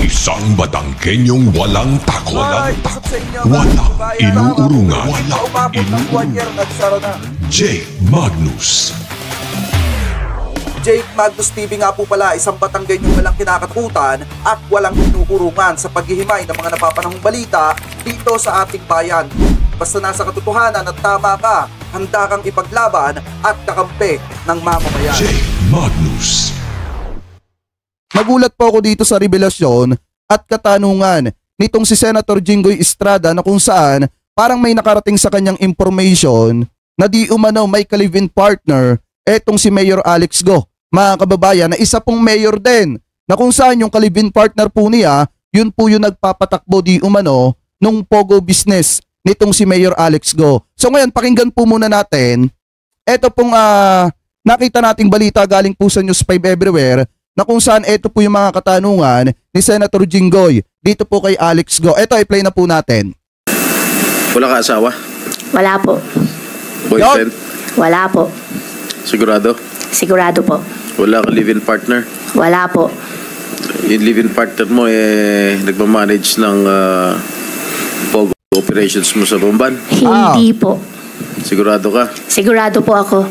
Isang Batanggenyong walang takot. Walang inuurungan. Jake Magnus. Jake Magnus TV nga po pala, isang Batanggenyong walang kinakatakutan at walang inuurungan sa paghihimay ng mga napapanahong balita dito sa ating bayan. Basta nasa katotohanan at tama ka, handa kang ipaglaban at kakampi ng mamamayan. Jake Magnus. Nagulat po ako dito sa revelasyon at katanungan nitong si Senator Jinggoy Estrada na kung saan parang may nakarating sa kanyang information na di umano may ka-live-in partner etong si Mayor Alex Go. Mga kababayan, na isa pong mayor din na kung saan yung ka-live-in partner po niya, yun po yung nagpapatakbo di umano nung Pogo business nitong si Mayor Alex Go. So ngayon, pakinggan po muna natin eto pong nakita nating balita galing po sa News 5 Everywhere na kung saan ito po yung mga katanungan ni Senator Jinggoy dito po kay Alex Go. Ito, i-play na po natin. Wala ka asawa? Wala po. Boyfriend? Wala po. Sigurado? Sigurado po. Wala ka live-in partner? Wala po. Yung live-in partner mo nagmamanage ng Pogo operations mo sa Bomban? Hindi po. Sigurado ka? Sigurado po ako.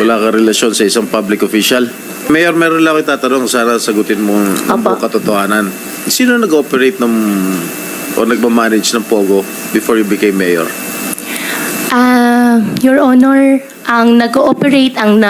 Wala ka relasyon sa isang public official? Mayor, meron lang ako itatanong, sana sagutin mo ang Opo. katotohanan. Sino nag-operate o nagmamanage ng Pogo before you became mayor? Your Honor, ang nag-ooperate, ang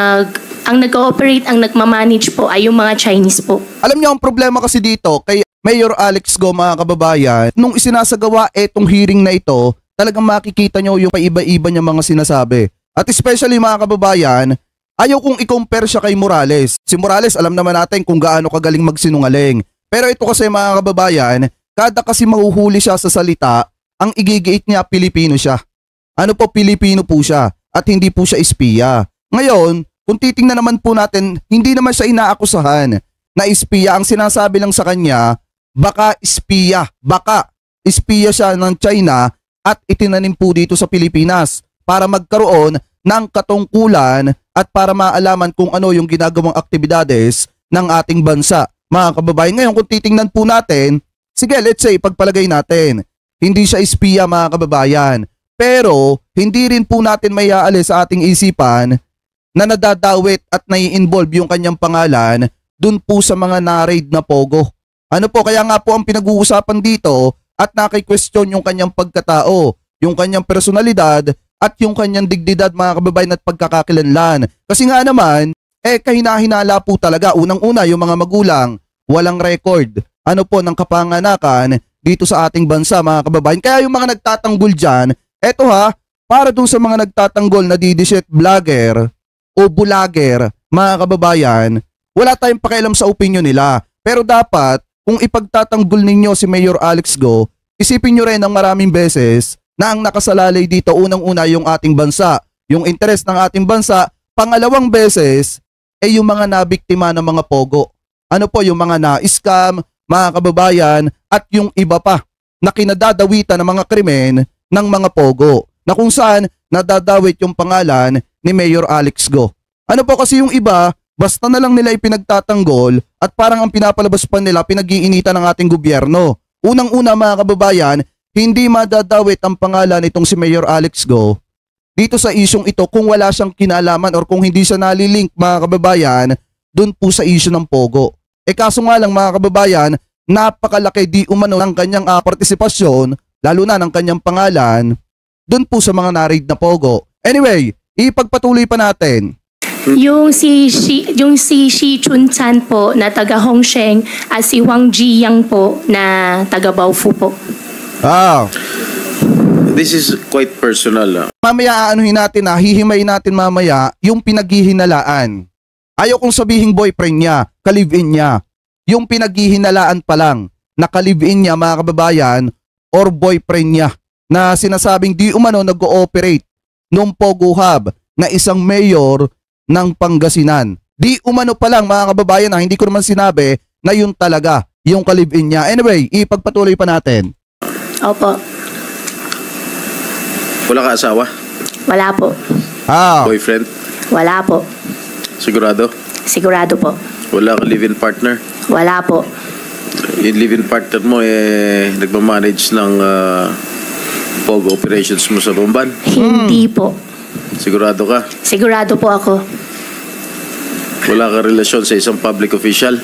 nagmamanage po ay yung mga Chinese po. Alam niyo ang problema kasi dito kay Mayor Alex Go, mga kababayan, nung isinasagawa etong hearing na ito, talagang makikita niyo yung paiba-iba niya mga sinasabi. At especially mga kababayan, ayaw kong i-compare siya kay Morales. Si Morales, alam naman natin kung gaano kagaling magsinungaling. Pero ito kasi mga kababayan, kada kasi mahuhuli siya sa salita, ang igigiit niya Pilipino siya. Ano po, Pilipino po siya at hindi po siya espiya. Ngayon, kung titingnan naman po natin, hindi naman siya inaakusahan na espiya. Ang sinasabi lang sa kanya, baka espiya siya ng China at itinanim po dito sa Pilipinas para magkaroon ng katungkulan at para maalaman kung ano yung ginagawang aktibidades ng ating bansa. Mga kababayan, ngayon kung titingnan po natin, sige, let's say, pagpalagay natin, hindi siya espiya mga kababayan. Pero hindi rin po natin may aalis sa ating isipan na nadadawit at nai-involve yung kanyang pangalan dun po sa mga na-raid na Pogo. Ano po, kaya nga po ang pinag-uusapan dito at naki-question yung kanyang pagkatao, yung kanyang personalidad at yung kanyang dignidad mga kababayan at pagkakakilanlan. Kasi nga naman, kahina-hinala po talaga. Unang-una yung mga magulang, walang record. Ano po, ng kapanganakan dito sa ating bansa mga kababayan. Kaya yung mga nagtatanggol dyan, eto para dun sa mga nagtatanggol na didiset vlogger o bulager, mga kababayan, wala tayong pakialam sa opinion nila. Pero dapat, kung ipagtatanggol ninyo si Mayor Alex Go, isipin nyo rin ng maraming beses na ang nakasalalay dito unang-una yung ating bansa, yung interes ng ating bansa, pangalawang beses ay yung mga nabiktima ng mga Pogo. Ano po, yung mga na-scam, mga kababayan, at yung iba pa na kinadadawitan ng mga krimen ng mga Pogo, na kung saan nadadawit yung pangalan ni Mayor Alex Go. Ano po kasi yung iba, basta na lang nila ipinagtatanggol at parang ang pinapalabas pa nila pinag-iinitan ng ating gobyerno. Unang-una mga kababayan, hindi madadawit ang pangalan nitong si Mayor Alex Go dito sa isyong ito kung wala siyang kinalaman or kung hindi siya nalilink mga kababayan dun po sa isyu ng Pogo. Kaso nga lang mga kababayan, napakalaki di umano ng kanyang partisipasyon, lalo na ng kanyang pangalan, dun po sa mga na-raid na Pogo. Anyway, ipagpatuloy pa natin. Yung si Shi Chun-chan po na taga Hongsheng at si Wang Jiyang po na taga Baofu po. This is quite personal. Mamaya aanuhin natin hihimay natin mamaya yung pinaghihinalaan. Ayaw kong sabihin boyfriend niya, ka-live-in niya. Yung pinaghihinalaan pa lang na ka-live-in niya mga kababayan or boyfriend niya na sinasabing di umano nag-ooperate nung Pogo Hub na isang mayor ng Pangasinan. Di umano pa lang mga kababayan hindi ko naman sinabi na yun talaga yung ka-live-in niya. Anyway, ipagpatuloy pa natin. Opo. Wala ka asawa? Wala po. Boyfriend? Wala po. Sigurado? Sigurado po. Wala ka live-in partner? Wala po. yung live-in partner mo nagmamanage ng POGO operations mo sa Bomban? Hindi po. Sigurado ka? Sigurado po ako. Wala ka relasyon sa isang public official?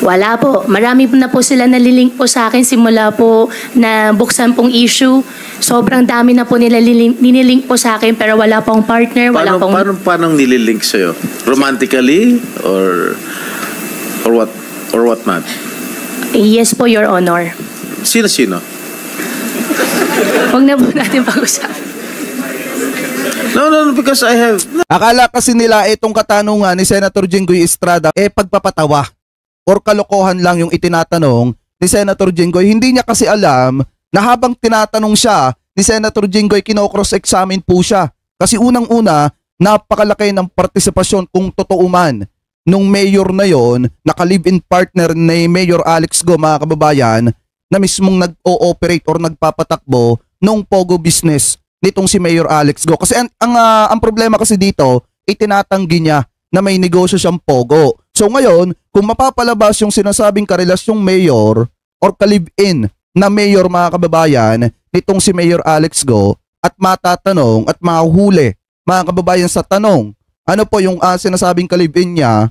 Wala po. Marami na po sila nalilink po sa akin simula po na buksan pong issue. Sobrang dami na po nila nililink po sa akin pero wala pong partner, wala pong... Paano nililink sa'yo? Romantically? Or what? Or what not? Yes po, Your Honor. Sino-sino? Huwag na po natin pag-usapan. No, because I have... Akala kasi nila itong katanungan ni Senator Jinggoy Estrada pagpapatawa or kalokohan lang yung itinatanong ni Senator Jinggoy. Hindi niya kasi alam na habang tinatanong siya ni Senator Jinggoy, kino-cross-examine po siya. Kasi unang-una, napakalaki ng partisipasyon kung totoo man nung mayor na yon, naka-live-in partner ni Mayor Alex Go, mga kababayan, na mismong nag-o-operate or nagpapatakbo nung POGO business nitong si Mayor Alex Go. Kasi ang problema kasi dito, itinatanggi niya na may negosyo siyang POGO. So ngayon, kung mapapalabas yung sinasabing karelasyong mayor or ka-live-in na mayor, mga kababayan, nitong si Mayor Alex Go, at matatanong at mahuhuli, mga kababayan, sa tanong, ano po yung sinasabing ka-live-in niya,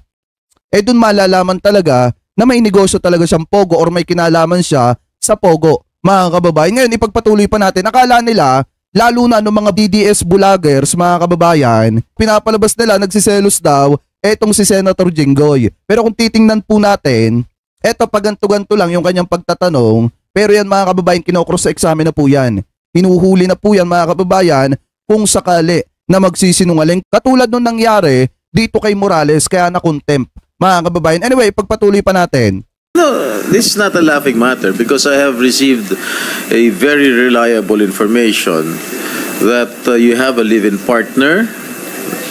dun malalaman talaga na may negosyo talaga siyang POGO or may kinalaman siya sa POGO, mga kababayan. Ngayon, ipagpatuloy pa natin. Akala nila, lalo na ng mga BDS vloggers, mga kababayan, pinapalabas nila, nagsiselos daw, etong si Senator Jinggoy. Pero kung titingnan po natin, eto paganto-ganto lang yung kanyang pagtatanong, pero yan, mga kababayan, kinocross-examine na po yan. Hinuhuli na po yan, mga kababayan, kung sakali na magsisinungaling. Katulad nung nangyari dito kay Morales, kaya na-contempt, mga kababayan. Anyway, pagpatuloy pa natin. No, this is not a laughing matter because I have received a very reliable information that you have a live-in partner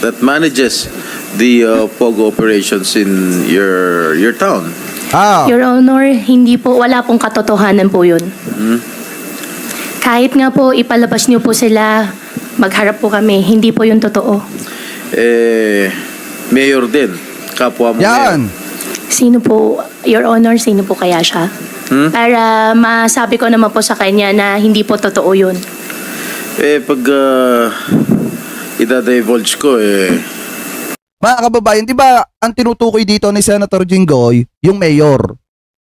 that manages the POGO operations in your town. Your Honor, hindi po, wala pong katotohanan po yun. Kahit nga po ipalabas niyo po sila, magharap po kami, hindi po yun totoo. Mayor din, kapwa mo Yan. mayor. Sino po, Your Honor, sino po kaya siya? Para masabi ko naman po sa kanya na hindi po totoo yun. Pag ida-divulge ko Mga kababayan, di ba ang tinutukoy dito ni Senator Jinggoy, yung mayor?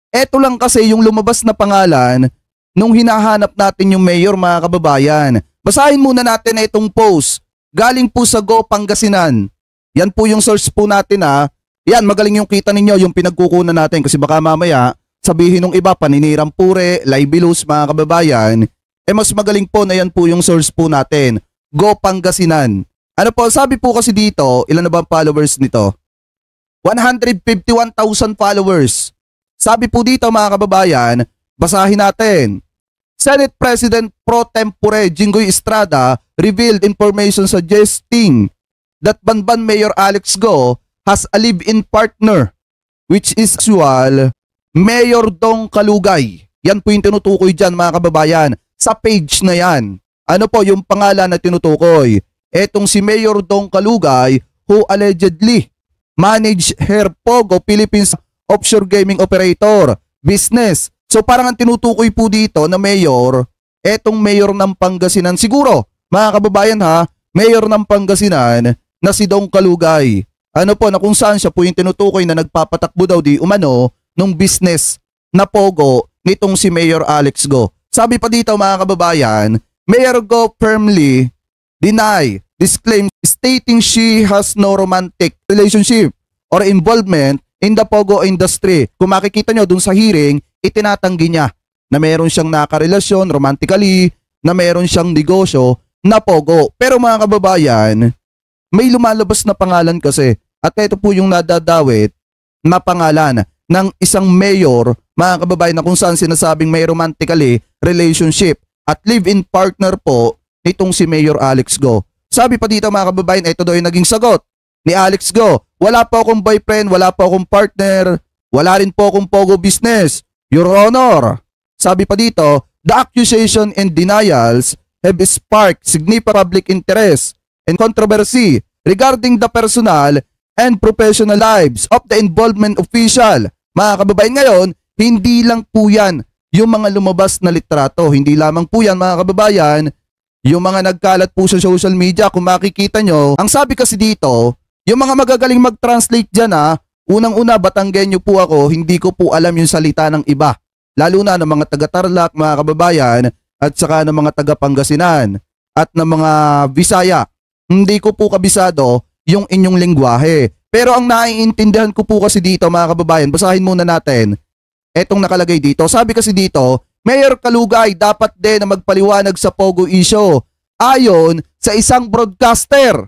Eto lang kasi yung lumabas na pangalan nung hinahanap natin yung mayor, mga kababayan. Basahin muna natin itong post. Galing po sa Go Pangasinan. Yan po yung source po natin ha. Yan, magaling yung kita ninyo, yung pinagkukunan natin kasi baka mamaya sabihin ng iba, paninirang pure, libelous, mga kababayan. Mas magaling po na yan po yung source po natin. Go Pangasinan. Ano po, sabi po kasi dito, ilan na ba ang followers nito? 151,000 followers. Sabi po dito, mga kababayan, basahin natin. Senate President Pro Tempore Jinggoy Estrada revealed information suggesting that Banban Mayor Alex Go has a live-in partner which is usual Mayor Dong Kalugay. Yan po yung tinutukoy dyan, mga kababayan, sa page na yan. Ano po yung pangalan na tinutukoy? Etong si Mayor Dong Kalugay who allegedly manage her POGO Philippines offshore gaming operator business. So parang ang tinutukoy po dito na mayor, etong mayor ng Pangasinan siguro, mga kababayan ha, mayor ng Pangasinan na si Dong Kalugay. Ano po, na kung saan siya po yung tinutukoy na nagpapatakbo daw di umano nung business na POGO nitong si Mayor Alex Go. Sabi pa dito, mga kababayan, Mayor Go firmly deny this claim, stating she has no romantic relationship or involvement in the POGO industry. Kung makikita nyo dun sa hearing, itinatanggi niya na meron siyang nakarelasyon romantically, na meron siyang negosyo na POGO. Pero mga kababayan, may lumalabas na pangalan kasi. At ito po yung nadadawit na pangalan ng isang mayor, mga kababayan, na kung saan sinasabing may romantically relationship at live-in partner po nitong si Mayor Alex Go. Sabi pa dito, mga kababayan, ito daw yung naging sagot ni Alex Go. Wala po akong boyfriend, wala po akong partner, wala rin po akong POGO business, Your Honor. Sabi pa dito, the accusation and denials have sparked significant public interest and controversy regarding the personal and professional lives of the involvement official. Mga kababayan, ngayon, hindi lang po yan yung mga lumabas na litrato. Hindi lamang po yan mga kababayan, yung mga nagkalat po sa social media. Kung makikita nyo, ang sabi kasi dito, yung mga magagaling mag-translate dyan unang-una Batanggenyo po ako, hindi ko po alam yung salita ng iba. Lalo na ng mga taga-Tarlac mga kababayan at saka ng mga taga-Pangasinan at ng mga Bisaya. Hindi ko po kabisado yung inyong lengguwahe. Pero ang naiintindihan ko po kasi dito mga kababayan, basahin muna natin etong nakalagay dito. Sabi kasi dito, Mayor Kalugay dapat din na magpaliwanag sa Pogo issue ayon sa isang broadcaster.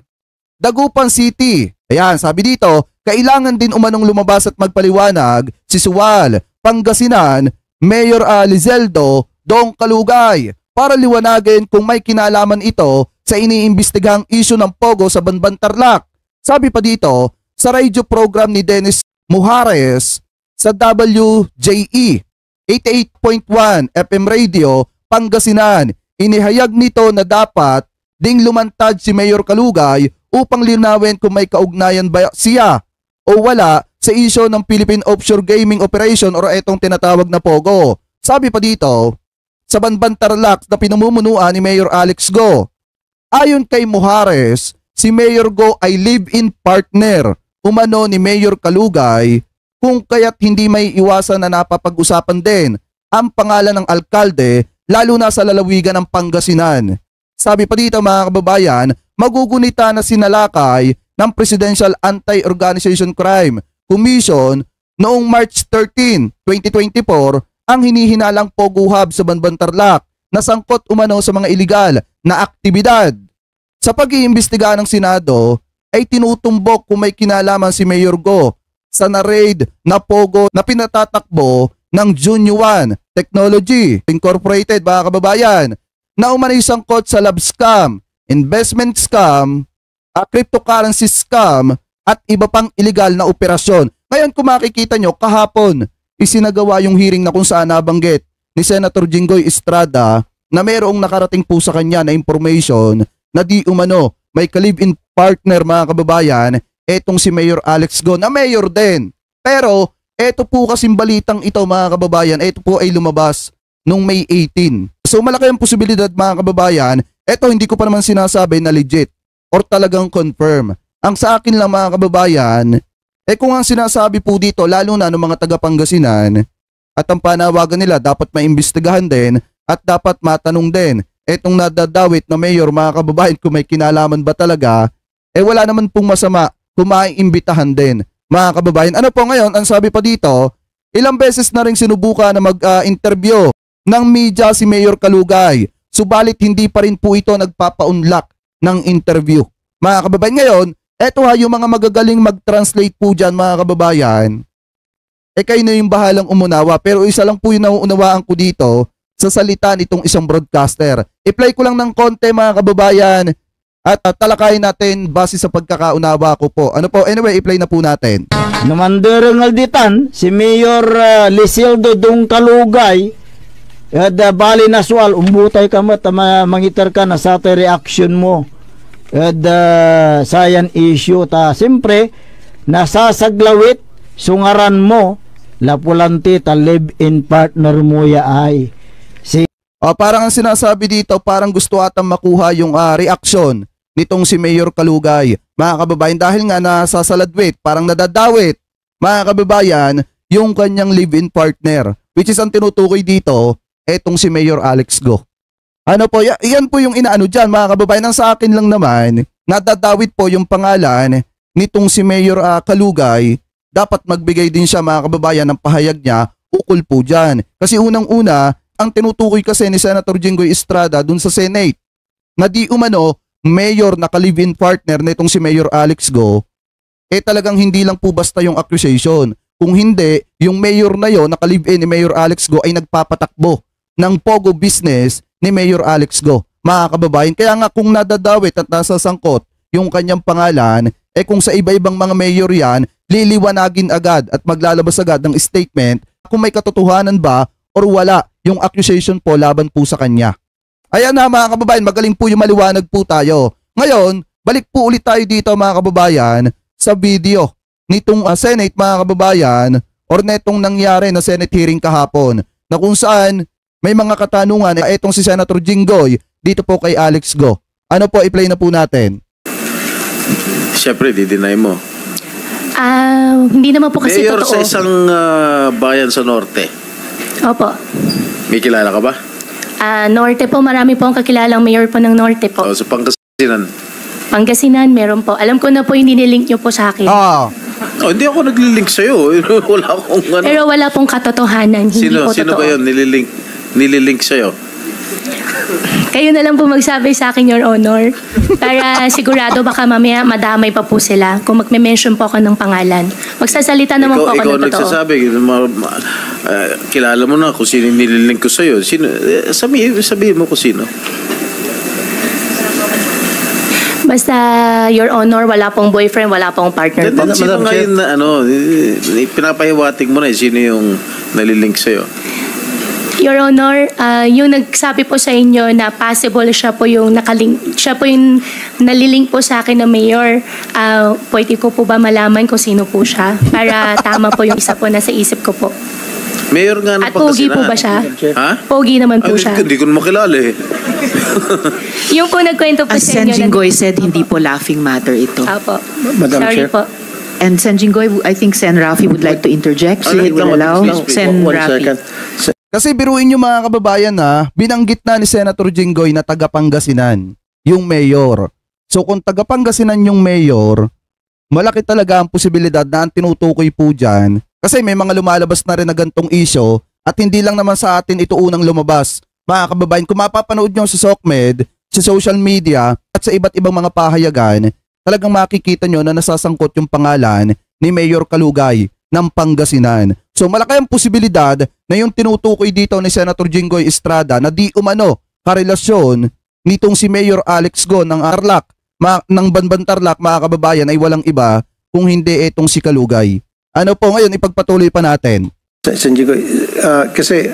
Dagupan City. Ayan, sabi dito, kailangan din umanong lumabas at magpaliwanag si Suwal, Pangasinan, Mayor Lizeldo, Dong Kalugay para liwanagin kung may kinalaman ito sa iniimbestigahang issue ng Pogo sa Banban Tarlac. Sabi pa dito, sa radio program ni Dennis Mujares sa WJE 88.1 FM Radio, Pangasinan, inihayag nito na dapat ding lumantad si Mayor Kalugay upang linawin kung may kaugnayan ba siya o wala sa issue ng Philippine Offshore Gaming Operation o etong tinatawag na Pogo. Sabi pa dito, sa Banban Tarlac na pinamumunuan ni Mayor Alex Go. Ayon kay Mujares, si Mayor Go ay live-in partner umano ni Mayor Kalugay kung kaya't hindi may iwasan na napapag-usapan din ang pangalan ng alkalde lalo na sa lalawigan ng Pangasinan. Sabi pa dito mga kababayan, magugunita na sinalakay ng Presidential Anti-Organization Crime Commission noong March 13, 2024 ang hinihinalang Pogo Hub sa Banban Tarlac na sangkot umano sa mga iligal na aktibidad. Sa pag-iimbestiga ng Senado ay tinutumbok kung may kinalaman si Mayor Go sa na-raid na Pogo na pinatatakbo ng Junyuan Technology Incorporated mga kababayan na umanay sangkot sa love scam, investment scam, cryptocurrency scam at iba pang illegal na operasyon. Ngayon kung makikita nyo kahapon isinagawa yung hearing na kung saan nabanggit ni Senator Jinggoy Estrada na mayroong nakarating po sa kanya na information na di umano may ka-live-in partner mga kababayan etong si Mayor Alex Go na mayor din. Pero eto po kasing balitang ito mga kababayan, eto po ay lumabas nung May 18. So malaki ang posibilidad mga kababayan, eto hindi ko pa naman sinasabi na legit or talagang confirm. Ang sa akin lang mga kababayan, kung ang sinasabi po dito lalo na ng mga taga-Pangasinan at ang panawagan nila dapat maimbestigahan din at dapat matanong din etong nadadawit na mayor mga kababayan kung may kinalaman ba talaga, wala naman pong masama kung maiimbitahan din mga kababayan. Ano po ngayon, ang sabi pa dito, ilang beses na rin sinubukan na mag-interview ng media si Mayor Kalugay, subalit hindi pa rin po ito nagpapaunlak ng interview. Mga kababayan ngayon, eto yung mga magagaling mag-translate po dyan mga kababayan, kayo na yung bahalang umunawa, pero isa lang po yung nauunawaan ko dito sa salita nitong isang broadcaster. I-play ko lang ng konti mga kababayan at talakayin natin base sa pagkakaunawa ko po. Ano po? Anyway, i-play na po natin. Namandirang alditan, si Mayor Lizeldo Dong Kalugay bali naswal, umbutay ka mat, mangitar ka na sa reaction mo. Sayan issue ta siyempre nasasaglawit sungaran mo lapulanti ta live-in partner mo ya ay parang ang sinasabi dito parang gusto atang makuha yung reaksyon nitong si Mayor Kalugay mga kababayan dahil nga nasasaladwit parang nadadawit mga kababayan yung kanyang live-in partner which is ang tinutukoy dito etong si Mayor Alex Go. Ano po, yan po yung inaano dyan mga kababayan. Ang sa akin lang naman, nadadawit po yung pangalan nitong si Mayor Kalugay. Dapat magbigay din siya mga kababayan ng pahayag niya ukol po dyan. Kasi unang-una, ang tinutukoy kasi ni Senator Jinggoy Estrada dun sa Senate na di umano mayor na ka-live-in partner nitong si Mayor Alex Go, talagang hindi lang po basta yung accusation. Kung hindi, yung mayor na yon na ka-live-in ni Mayor Alex Go ay nagpapatakbo ng Pogo business ni Mayor Alex Go, mga kababayan. Kaya nga kung nadadawit at nasasangkot yung kanyang pangalan, kung sa iba-ibang mga mayor yan, liliwanagin agad at maglalabas agad ng statement kung may katotohanan ba or wala yung accusation po laban po sa kanya. Ayan na mga kababayan, magaling po yung maliwanag po tayo. Ngayon, balik po ulit tayo dito mga kababayan sa video nitong Senate mga kababayan or netong nangyari na Senate hearing kahapon na kung saan may mga katanungan etong si Senator Jinggoy dito po kay Alex Go. Ano po, i-play na po natin. Siyempre, di-deny mo. Hindi naman po kasi Mayor totoo. sa isang bayan sa Norte. Opo. May kilala ka ba? Norte po, marami po ang kakilalang mayor po ng Norte po. O, sa Pangasinan. Pangasinan, meron po. Alam ko na po yung nililink nyo po sa akin. Hindi ako naglilink sa'yo. Wala akong ano. Pero wala pong katotohanan. Hindi po Sino totoo. ba yun nililink sa'yo? Kayo na lang po magsabi sa akin, Your Honor. Para sigurado baka mamaya madamay pa po sila kung magme-mention po ako ng pangalan. Magsasalita naman po ako Ikaw ng totoo. nagsasabi, kilala mo na kung sino nililink ko sa'yo. Sabihin mo kung sino. Basta, Your Honor, wala pong boyfriend, wala pong partner po. Sino ngayon na pinapahiwatig mo na sino yung nalilink sa'yo? Your Honor, yung nagsabi po sa inyo na possible siya po yung nalilink po sa akin na mayor, pwede ko po ba malaman kung sino po siya? Para tama po yung isa po na sa isip ko po. Mayor nga ng At pogi Pangasinan. po ba siya? Ha? Pogi naman po siya. Hindi ko na makilala eh. Yung po nagkwento po As sa Sen inyo. Jinggoy said, hindi po laughing matter ito. Apo. Madam Sorry Chair. po. And Sen Jinggoy, I think Sen Rafi would like to interject. So you will allow Sen Rafi. Kasi biruin nyo mga kababayan binanggit na ni Senator Jinggoy na taga Pangasinan, yung mayor. So kung taga Pangasinan yung mayor, malaki talaga ang posibilidad na ang tinutukoy po dyan. Kasi may mga lumalabas na rin na gantong issue at hindi lang naman sa atin ito unang lumabas. Mga kababayan, kung mapapanood nyo sa SOCMED, sa social media at sa iba't ibang mga pahayagan, talagang makikita nyo na nasasangkot yung pangalan ni Mayor Kalugay ng Pangasinan. So malaki ang posibilidad na yung tinutukoy dito ni Senator Jinggoy Estrada na di umano karelasyon nitong si Mayor Alex Go ng Tarlac, ng Banban Tarlac, mga kababayan, ay walang iba kung hindi itong si Kalugay. Ano po ngayon, ipagpatuloy pa natin. Sen Jinggoy, kasi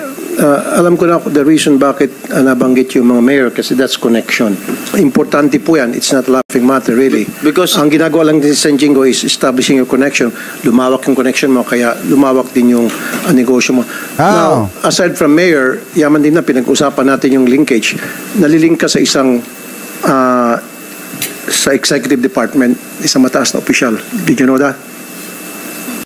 alam ko na the reason bakit nabanggit yung mga mayor kasi that's connection. Importante po yan. It's not a laughing matter really. Because ang ginagawa lang din si Sen Jinggoy is establishing your connection. Lumawak yung connection mo kaya lumawak din yung negosyo mo. Now, aside from mayor, yaman din na pinag-usapan natin yung linkage. Nalilink ka sa isang sa executive department, isang mataas na opisyal. Did you know that?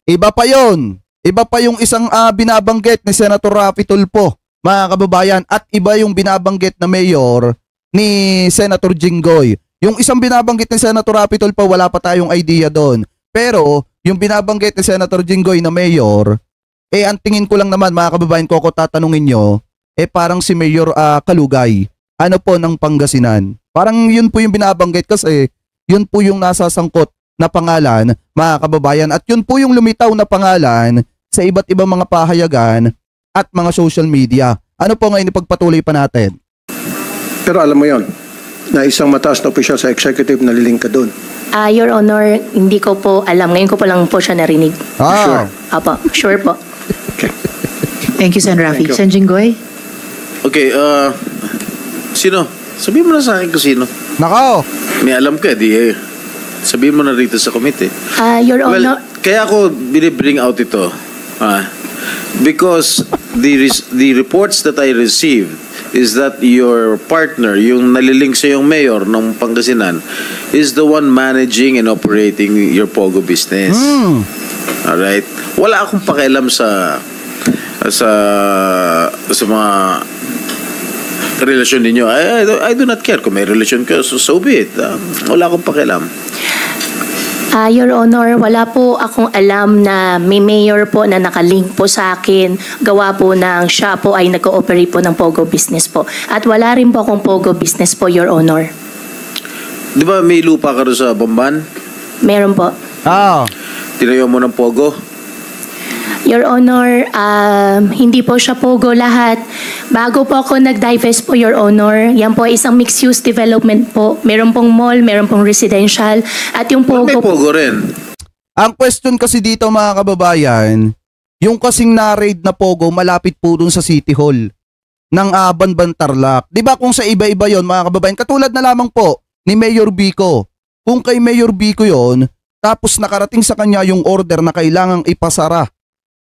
Iba pa yon. Iba pa yung isang binabanggit ni Senator Rafi Tulfo, mga kababayan, at iba yung binabanggit na mayor ni Senator Jinggoy. Yung isang binabanggit ni Senator Rafi Tulfo, wala pa tayong idea doon. Pero yung binabanggit ni Senator Jinggoy na mayor, ang tingin ko lang naman, mga kababayan ko, kung tatanungin nyo, parang si Mayor Kalugay. Ano po ng Pangasinan? Parang yun po yung binabanggit kasi yun po yung nasasangkot na pangalan, mga kababayan, at yun po yung lumitaw na pangalan sa iba't ibang mga pahayagan at mga social media. Ano po ngayon ipagpatuloy pa natin? Pero alam mo yon na isang mataas na opisyal sa executive nalilink ka doon. Your Honor, hindi ko po alam. Ngayon ko po lang po siya narinig. Sure. Apo, sure po. Thank you, Sen Rafi. Thank you. Sen Jinggoy? Okay, sino? Sabihin mo na sa akin kung sino. Nako! May alam ka, sabihin mo na rito sa committee. Your Well, Honor, kaya ako binibring out ito. Because the reports that I received is that your partner, yung nalilink sa yung mayor ng Pangasinan, is the one managing and operating your Pogo business. Alright? Wala akong pakialam sa mga relasyon ninyo. I do not care kung may relasyon ka, so be it. Wala akong pakialam. Your Honor, wala po akong alam na may mayor po na nakalink po sa akin. Gawa po ng siya po ay nag-ooperate po ng Pogo business po. At wala rin po akong Pogo business po, Your Honor. Di ba may lupa ka rin sa Bamban? Meron po. Tinayo mo ng Pogo? Your Honor, hindi po siya Pogo lahat. Bago po ako nag-divest po, Your Honor, yan po ay isang mixed-use development po. Meron pong mall, meron pong residential, at yung Pogo May Pogo rin. Ang question kasi dito, mga kababayan, yung kasing na-raid na Pogo malapit po dun sa City Hall ng Banban Tarlac. Di ba kung sa iba-iba yon, mga kababayan, katulad na lamang po ni Mayor Vico. Kung kay Mayor Vico yon, tapos nakarating sa kanya yung order na kailangang ipasara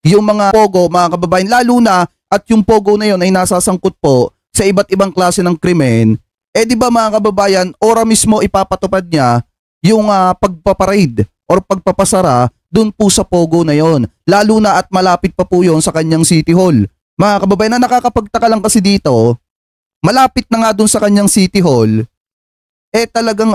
yung mga pogo, mga kababayan, lalo na at yung pogo na yun ay nasasangkot po sa iba't ibang klase ng krimen, di ba mga kababayan, ora mismo ipapatupad niya yung pagpaparade or pagpapasara dun po sa pogo na yon. Lalo na at malapit pa po yun sa kanyang City Hall. Mga kababayan, na nakakapagtaka lang kasi dito, malapit na nga dun sa kanyang City Hall, talagang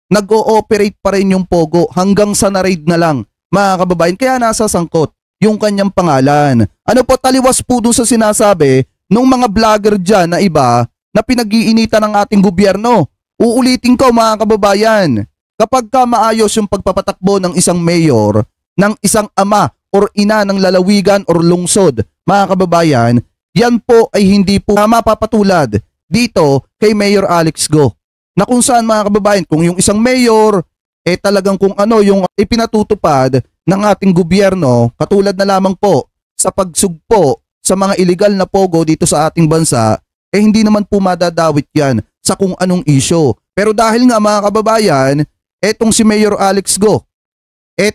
nag-ooperate pa rin yung pogo hanggang sa na-raid na lang, mga kababayan, kaya nasasangkot yung kanyang pangalan. Po, taliwas po doon sa sinasabi nung mga vlogger dyan na iba na pinag-iinitan ng ating gobyerno. Uulitin ko mga kababayan, kapag ka maayos yung pagpapatakbo ng isang mayor, ng isang ama or ina ng lalawigan or lungsod, mga kababayan, yan po ay hindi po mapapatulad dito kay Mayor Alex Go. Na kung saan mga kababayan, kung yung isang mayor, talagang kung ano yung ipinatutupad ng ating gobyerno, katulad na lamang po sa pagsugpo sa mga illegal na pogo dito sa ating bansa, hindi naman po madadawit yan sa kung anong issue. Pero dahil nga mga kababayan, etong si Mayor Alex Go,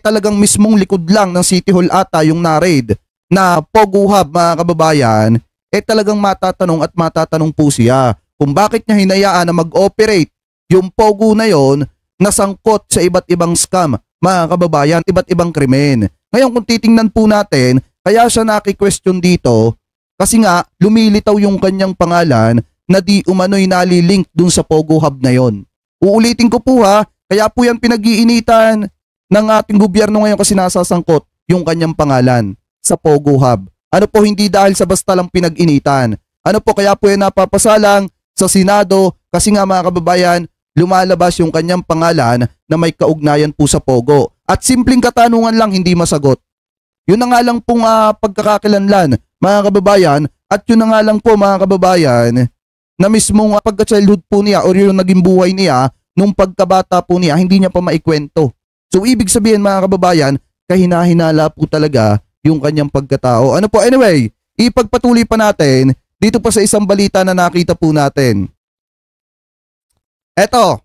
talagang mismong likod lang ng City Hall ata yung na-raid na pogo hub, mga kababayan, talagang matatanong po siya kung bakit niya hinayaan na mag-operate yung pogo na yon na sangkot sa iba't ibang scam, mga kababayan, iba't ibang krimen. Ngayon kung titingnan po natin, kaya siya naki-question dito kasi nga lumilitaw yung kanyang pangalan na di umano'y nalilink dun sa Pogo Hub na yon. Uulitin ko po ha, kaya po yan pinag-iinitan ng ating gobyerno ngayon kasi nasasangkot yung kanyang pangalan sa Pogo Hub. Hindi dahil sa basta lang pinag-initan. Kaya po yan napapasalang sa Senado kasi nga mga kababayan, lumalabas yung kanyang pangalan na may kaugnayan po sa Pogo. At simpleng katanungan lang hindi masagot. Yun na nga lang pong pagkakakilanlan, mga kababayan, at yun na nga lang po mga kababayan na mismong pagka-childhood po niya or yung naging buhay niya nung pagkabata po niya, hindi niya pa maikwento. So ibig sabihin mga kababayan, kahina-hinala po talaga yung kanyang pagkatao. Anyway, ipagpatuloy pa natin dito pa sa isang balita na nakita po natin. Eto,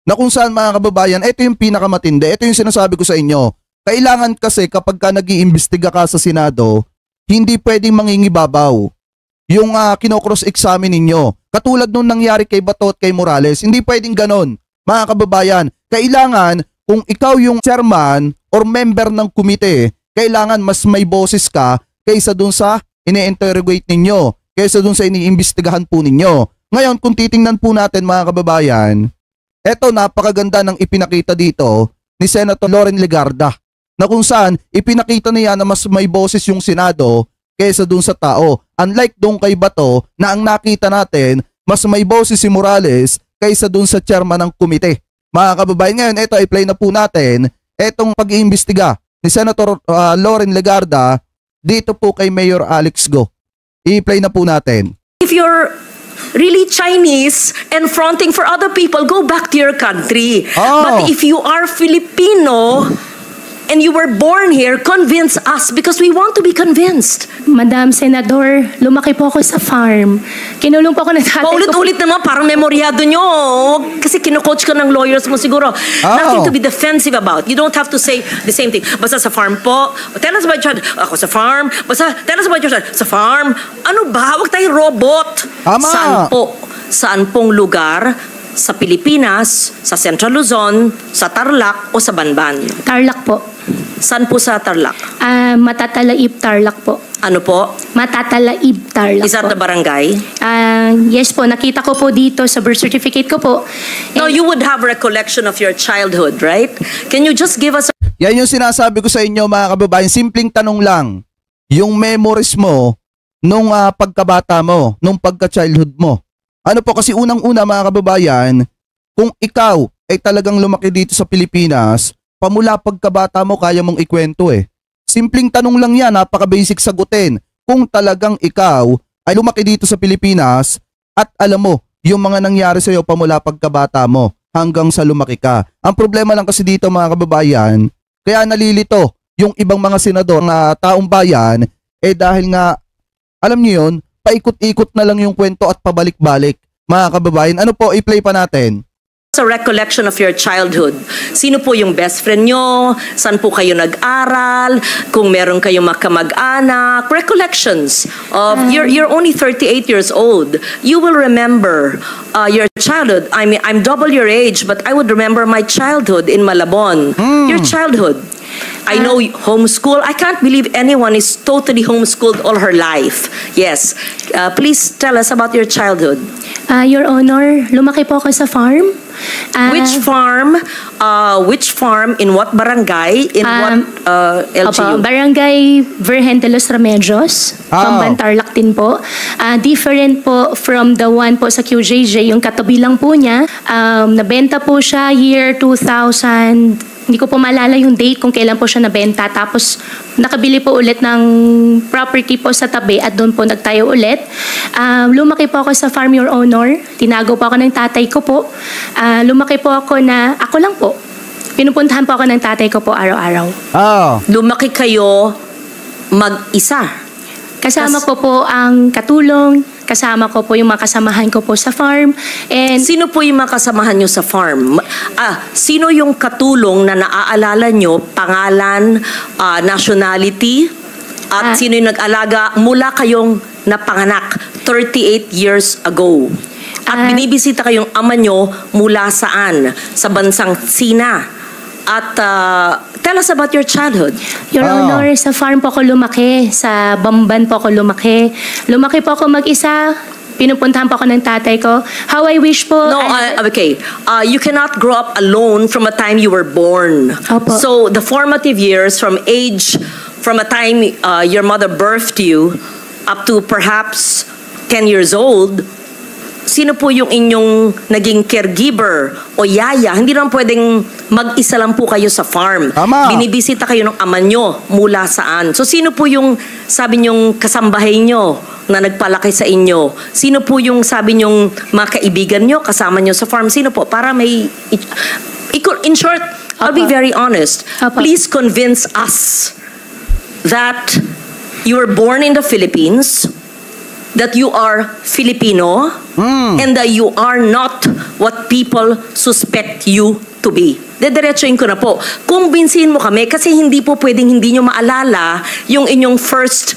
na kung saan mga kababayan, ito yung pinakamatindi. Ito yung sinasabi ko sa inyo. Kailangan kasi kapag ka nag-iimbestiga ka sa Senado, hindi pwedeng mangingibabaw yung kino-cross-examine ninyo. Katulad nung nangyari kay Bato at kay Morales, hindi pwedeng ganon, mga kababayan. Kailangan, kung ikaw yung chairman or member ng komite, kailangan mas may boses ka kaysa dun sa ini-interrogate ninyo, kaysa dun sa iniimbestigahan po ninyo. Ngayon, kung titingnan po natin mga kababayan, eto napakaganda ng ipinakita dito ni Senator Loren Legarda na kung saan ipinakita niya na mas may boses yung Senado kaysa dun sa tao. Unlike dun kay Bato na ang nakita natin, mas may boses si Morales kaysa dun sa chairman ng komite. Mga kababayan, ngayon eto i-play na po natin etong pag-iimbestiga ni Senator Loren Legarda dito po kay Mayor Alex Go. I-play na po natin. If you're really Chinese and fronting for other people, go back to your country. But if you are Filipino and you were born here, convince us because we want to be convinced. Madam Senador, lumaki po ako sa farm. Kinulong po ako ng tatay ko. Paulit-ulit naman, parang memoryado nyo. Kasi kino-coach ka ng lawyers mo siguro. Nothing to be defensive about. You don't have to say the same thing. Basta sa farm po. Tell us about your child. Ako sa farm. Basta tell us about your child. Sa farm. Ano ba? Huwag tayo robot. Saan po? Saan pong lugar sa Pilipinas, sa Central Luzon, sa Tarlac o sa Banban? Tarlac po. Saan po sa Tarlac? Matatalaib, Tarlac po. Ano po? Matatalaib, Tarlac Is that po. the barangay? Yes po, nakita ko po dito sa birth certificate ko po. No, you would have recollection of your childhood, right? Can you just give us Yan yung sinasabi ko sa inyo mga kababayan, simpleng tanong lang. Yung memories mo nung pagkabata mo, nung pagka-childhood mo. Kasi unang-una mga kababayan, kung ikaw ay talagang lumaki dito sa Pilipinas, pamula pagkabata mo kaya mong ikwento eh. Simpleng tanong lang yan, napaka-basic sagutin. Kung talagang ikaw ay lumaki dito sa Pilipinas at alam mo yung mga nangyari sa iyo pamula pagkabata mo hanggang sa lumaki ka. Ang problema lang kasi dito mga kababayan, kaya nalilito yung ibang mga senador na taong bayan dahil nga, alam niyo yun, paikot-ikot na lang yung kwento at pabalik-balik. Mga kababayan, i-play pa natin. a recollection of your childhood? Sino po yung best friend nyo? Saan po kayo nag-aral? Kung meron kayong makamag-anak? Recollections of, you're only 38 years old. You will remember your childhood. I mean, I'm double your age, but I would remember my childhood in Malabon. Your childhood. I know homeschool. I can't believe anyone is totally homeschooled all her life. Yes. Please tell us about your childhood. Your Honor, lumaki po ako sa farm. Which farm? Which farm? In what barangay? In what LGU? Barangay Virgen de los Remedios. Pambantarlac din po. Different po from the one po sa QJJ. Yung katabi lang po niya. Nabenta po siya year 2000. Hindi ko po maalala yung date kung kailan po siya nabenta. Tapos nakabili po ulit ng property po sa tabi at doon po nagtayo ulit. Lumaki po ako sa farm, Your Honor. Tinago po ako ng tatay ko po. Lumaki po ako na, ako lang po. Pinupuntahan po ako ng tatay ko po araw-araw. Lumaki kayo mag-isa? Kasama ko po ang katulong, kasama ko po yung mga kasamahan ko po sa farm. And sino po yung mga kasamahan nyo sa farm? Sino yung katulong na naaalala nyo, pangalan, nationality, at sino yung nag-alaga mula kayong napanganak 38 years ago? At binibisita kayong ama nyo mula saan? Sa bansang Sina? At tell us about your childhood. Your Honor, sa farm po ako lumaki. Sa Bamban po ako lumaki. Lumaki po ako mag-isa. Pinupuntahan po ako ng tatay ko. How I wish po... No, okay. You cannot grow up alone from a time you were born. Opo. So the formative years from a time your mother birthed you up to perhaps 10 years old, sino po yung inyong naging caregiver o yaya? Hindi naman pwedeng mag-isa lang po kayo sa farm. Tama. Binibisita kayo ng ama nyo mula saan. So sino po yung sabi nyong kasambahay nyo na nagpalaki sa inyo? Sino po yung sabi nyong mga kaibigan nyo, kasama nyo sa farm? Sino po? Para may... In short, I'll be very honest. Please convince us that you were born in the Philippines, that you are Filipino, and that you are not what people suspect you to be. Dediretsoin ko na po. Kumbinsihin mo kami kasi hindi po pwedeng hindi nyo maalala yung inyong first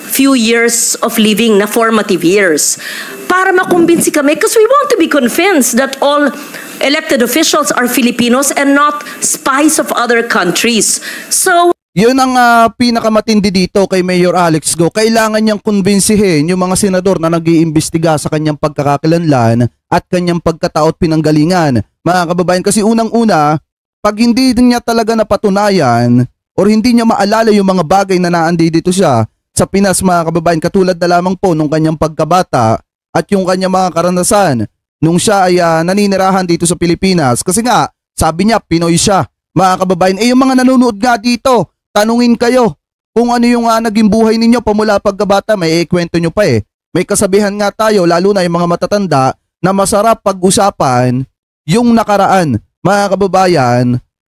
few years of living na formative years. Para makumbinsi kami because we want to be convinced that all elected officials are Filipinos and not spies of other countries. So, yun ang pinakamatindi dito kay Mayor Alex Go. Kailangan niyang kumbinsihin yung mga senador na nag-iimbestiga sa kanyang pagkakakilanlan at kanyang pagkatao at pinanggalingan. Mga kababayan, kasi unang-una, pag hindi niya talaga napatunayan or hindi niya maalala yung mga bagay na naandi dito siya sa Pinas, mga kababayan, katulad na lamang po nung kanyang pagkabata at yung kanyang mga karanasan nung siya ay naninirahan dito sa Pilipinas. Kasi nga, sabi niya, Pinoy siya. Mga kababayan, yung mga nanonood nga dito, tanungin kayo kung ano yung naging buhay ninyo pamula pagkabata, may kwento nyo pa eh. May kasabihan nga tayo, lalo na yung mga matatanda, na masarap pag-usapan yung nakaraan, mga kababayan,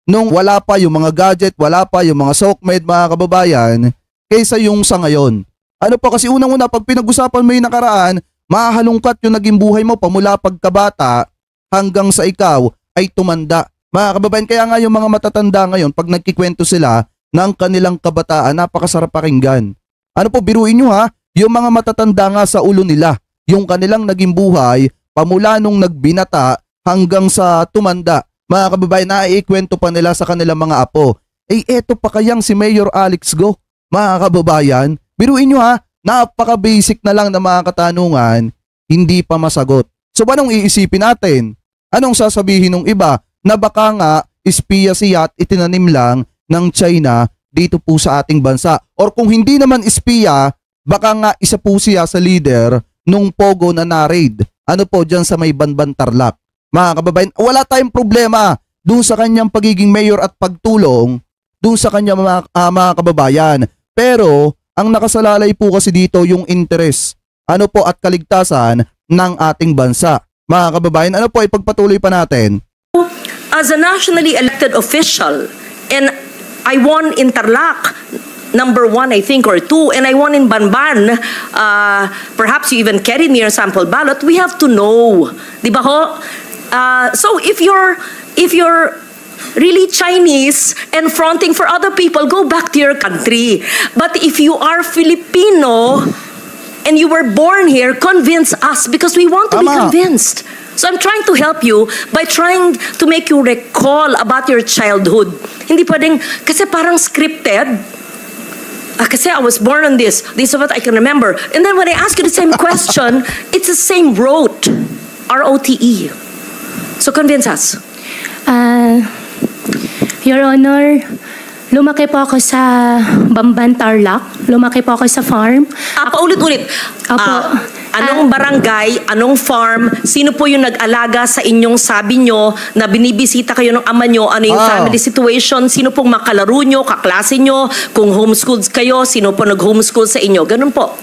nung wala pa yung mga gadget, wala pa yung mga sockmed, mga kababayan, kaysa yung sa ngayon. Ano po, kasi unang-una, pag pinag-usapan mo yung nakaraan, mahalungkat yung naging buhay mo pamula pagkabata hanggang sa ikaw ay tumanda. Mga kababayan, kaya nga yung mga matatanda ngayon, pag nagkikwento sila ng kanilang kabataan, napakasarap pakinggan. Ano po, biruin nyo ha, yung mga matatanda nga sa ulo nila, yung kanilang naging buhay, pamula nung nagbinata hanggang sa tumanda. Mga kababayan, naiikwento pa nila sa kanilang mga apo. Eto pa kayang si Mayor Alex Go, mga kababayan, biruin nyo ha, napaka-basic na lang na mga katanungan, hindi pa masagot. So anong iisipin natin? Anong sasabihin ng iba na baka nga espiya siya at itinanim lang ng China dito po sa ating bansa? Or kung hindi naman espiya, baka nga isa po siya sa leader nung Pogo na na-raid. Ano po dyan sa may Banban Tarlac. Mga kababayan, wala tayong problema dun sa kanyang pagiging mayor at pagtulong dun sa kanyang mga kababayan. Pero ang nakasalalay po kasi dito yung interes, ano po, at kaligtasan ng ating bansa. Mga kababayan, ano po, ipagpatuloy pa natin. As a nationally elected official, and I won in Tarlac, number 1 I think or 2, and I won in Banban, perhaps you even carried me your sample ballot, we have to know, di ba ho? So if you're really Chinese and fronting for other people, go back to your country. But if you are Filipino and you were born here, convince us because we want to be convinced. So I'm trying to help you by trying to make you recall about your childhood. Hindi pwedeng, kasi parang scripted. Kasi I was born on this. This is what I can remember. And then when I ask you the same question, it's the same rote. R-O-T-E. So convince us. Your Honor, lumaki po ako sa Bamban, Tarlac. Lumaki po ako sa farm. Paulit-ulit. Anong barangay, anong farm, sino po yung nag-alaga sa inyong sabi nyo na binibisita kayo ng ama nyo, ano yung family situation, sino pong makalaro nyo, kaklase nyo, kung homeschooled kayo, sino po nag-homeschool sa inyo, ganun po.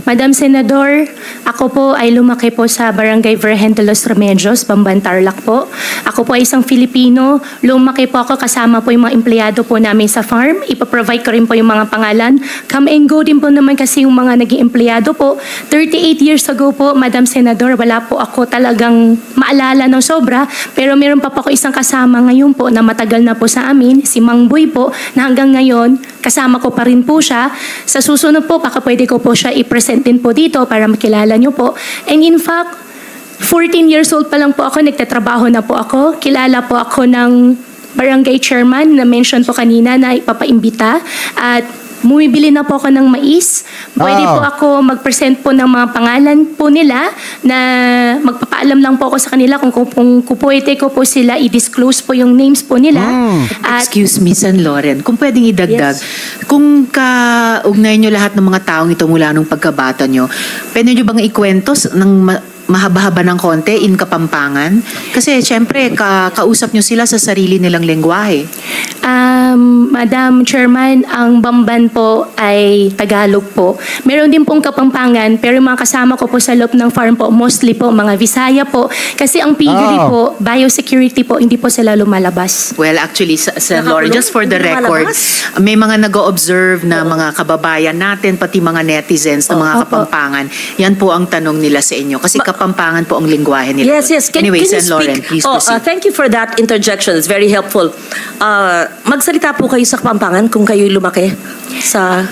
Madam Senador, ako po ay lumaki po sa Barangay Virgen de los Remedios, Bamban, Tarlac po. Ako po ay isang Filipino. Lumaki po ako kasama po yung mga empleyado po namin sa farm. Ipaprovide ko rin po yung mga pangalan. Come and go din po naman kasi yung mga naging empleyado po. 38 years ago po, Madam Senador, wala po ako talagang maalala ng sobra. Pero meron pa po ako isang kasama ngayon po na matagal na po sa amin, si Mang Boy po, na hanggang ngayon, kasama ko pa rin po siya. Sa susunod po, baka pwede ko po siya i-present din po dito para makilala nyo po. And in fact, 14 years old pa lang po ako, nagtatrabaho na po ako. Kilala po ako ng barangay chairman na mention po kanina na ipapaimbita. At bumibili na po ako ng mais. Pwede po ako mag-present po ng mga pangalan po nila na magpapaalam lang po ako sa kanila kung pwede ko po sila i-disclose po yung names po nila. Excuse me, San Loren, kung pwedeng idagdag, kung kaugnay nyo lahat ng mga taong ito mula nung pagkabata nyo, pwede nyo bang ikwento ng mahaba-haba ng konti in Kapampangan? Kasi syempre, kausap nyo sila sa sarili nilang lengguwahe. Madam Chairman, ang Bamban po ay Tagalog po. Meron din pong Kapampangan, pero yung mga kasama ko po sa loob ng farm po, mostly po mga Visaya po. Kasi ang piggery po, biosecurity po, hindi po sila lumalabas. Well, actually, San Loren, just for the record, may mga nag-o-observe na mga kababayan natin, pati mga netizens na mga Kapampangan. Yan po ang tanong nila sa inyo. Kasi Kapampangan po ang lingwahe nila. Yes. Anyway, San Loren, please proceed. Thank you for that interjection. It's very helpful. Magsalita po kayo sa Kapampangan kung kayo lumaki sa...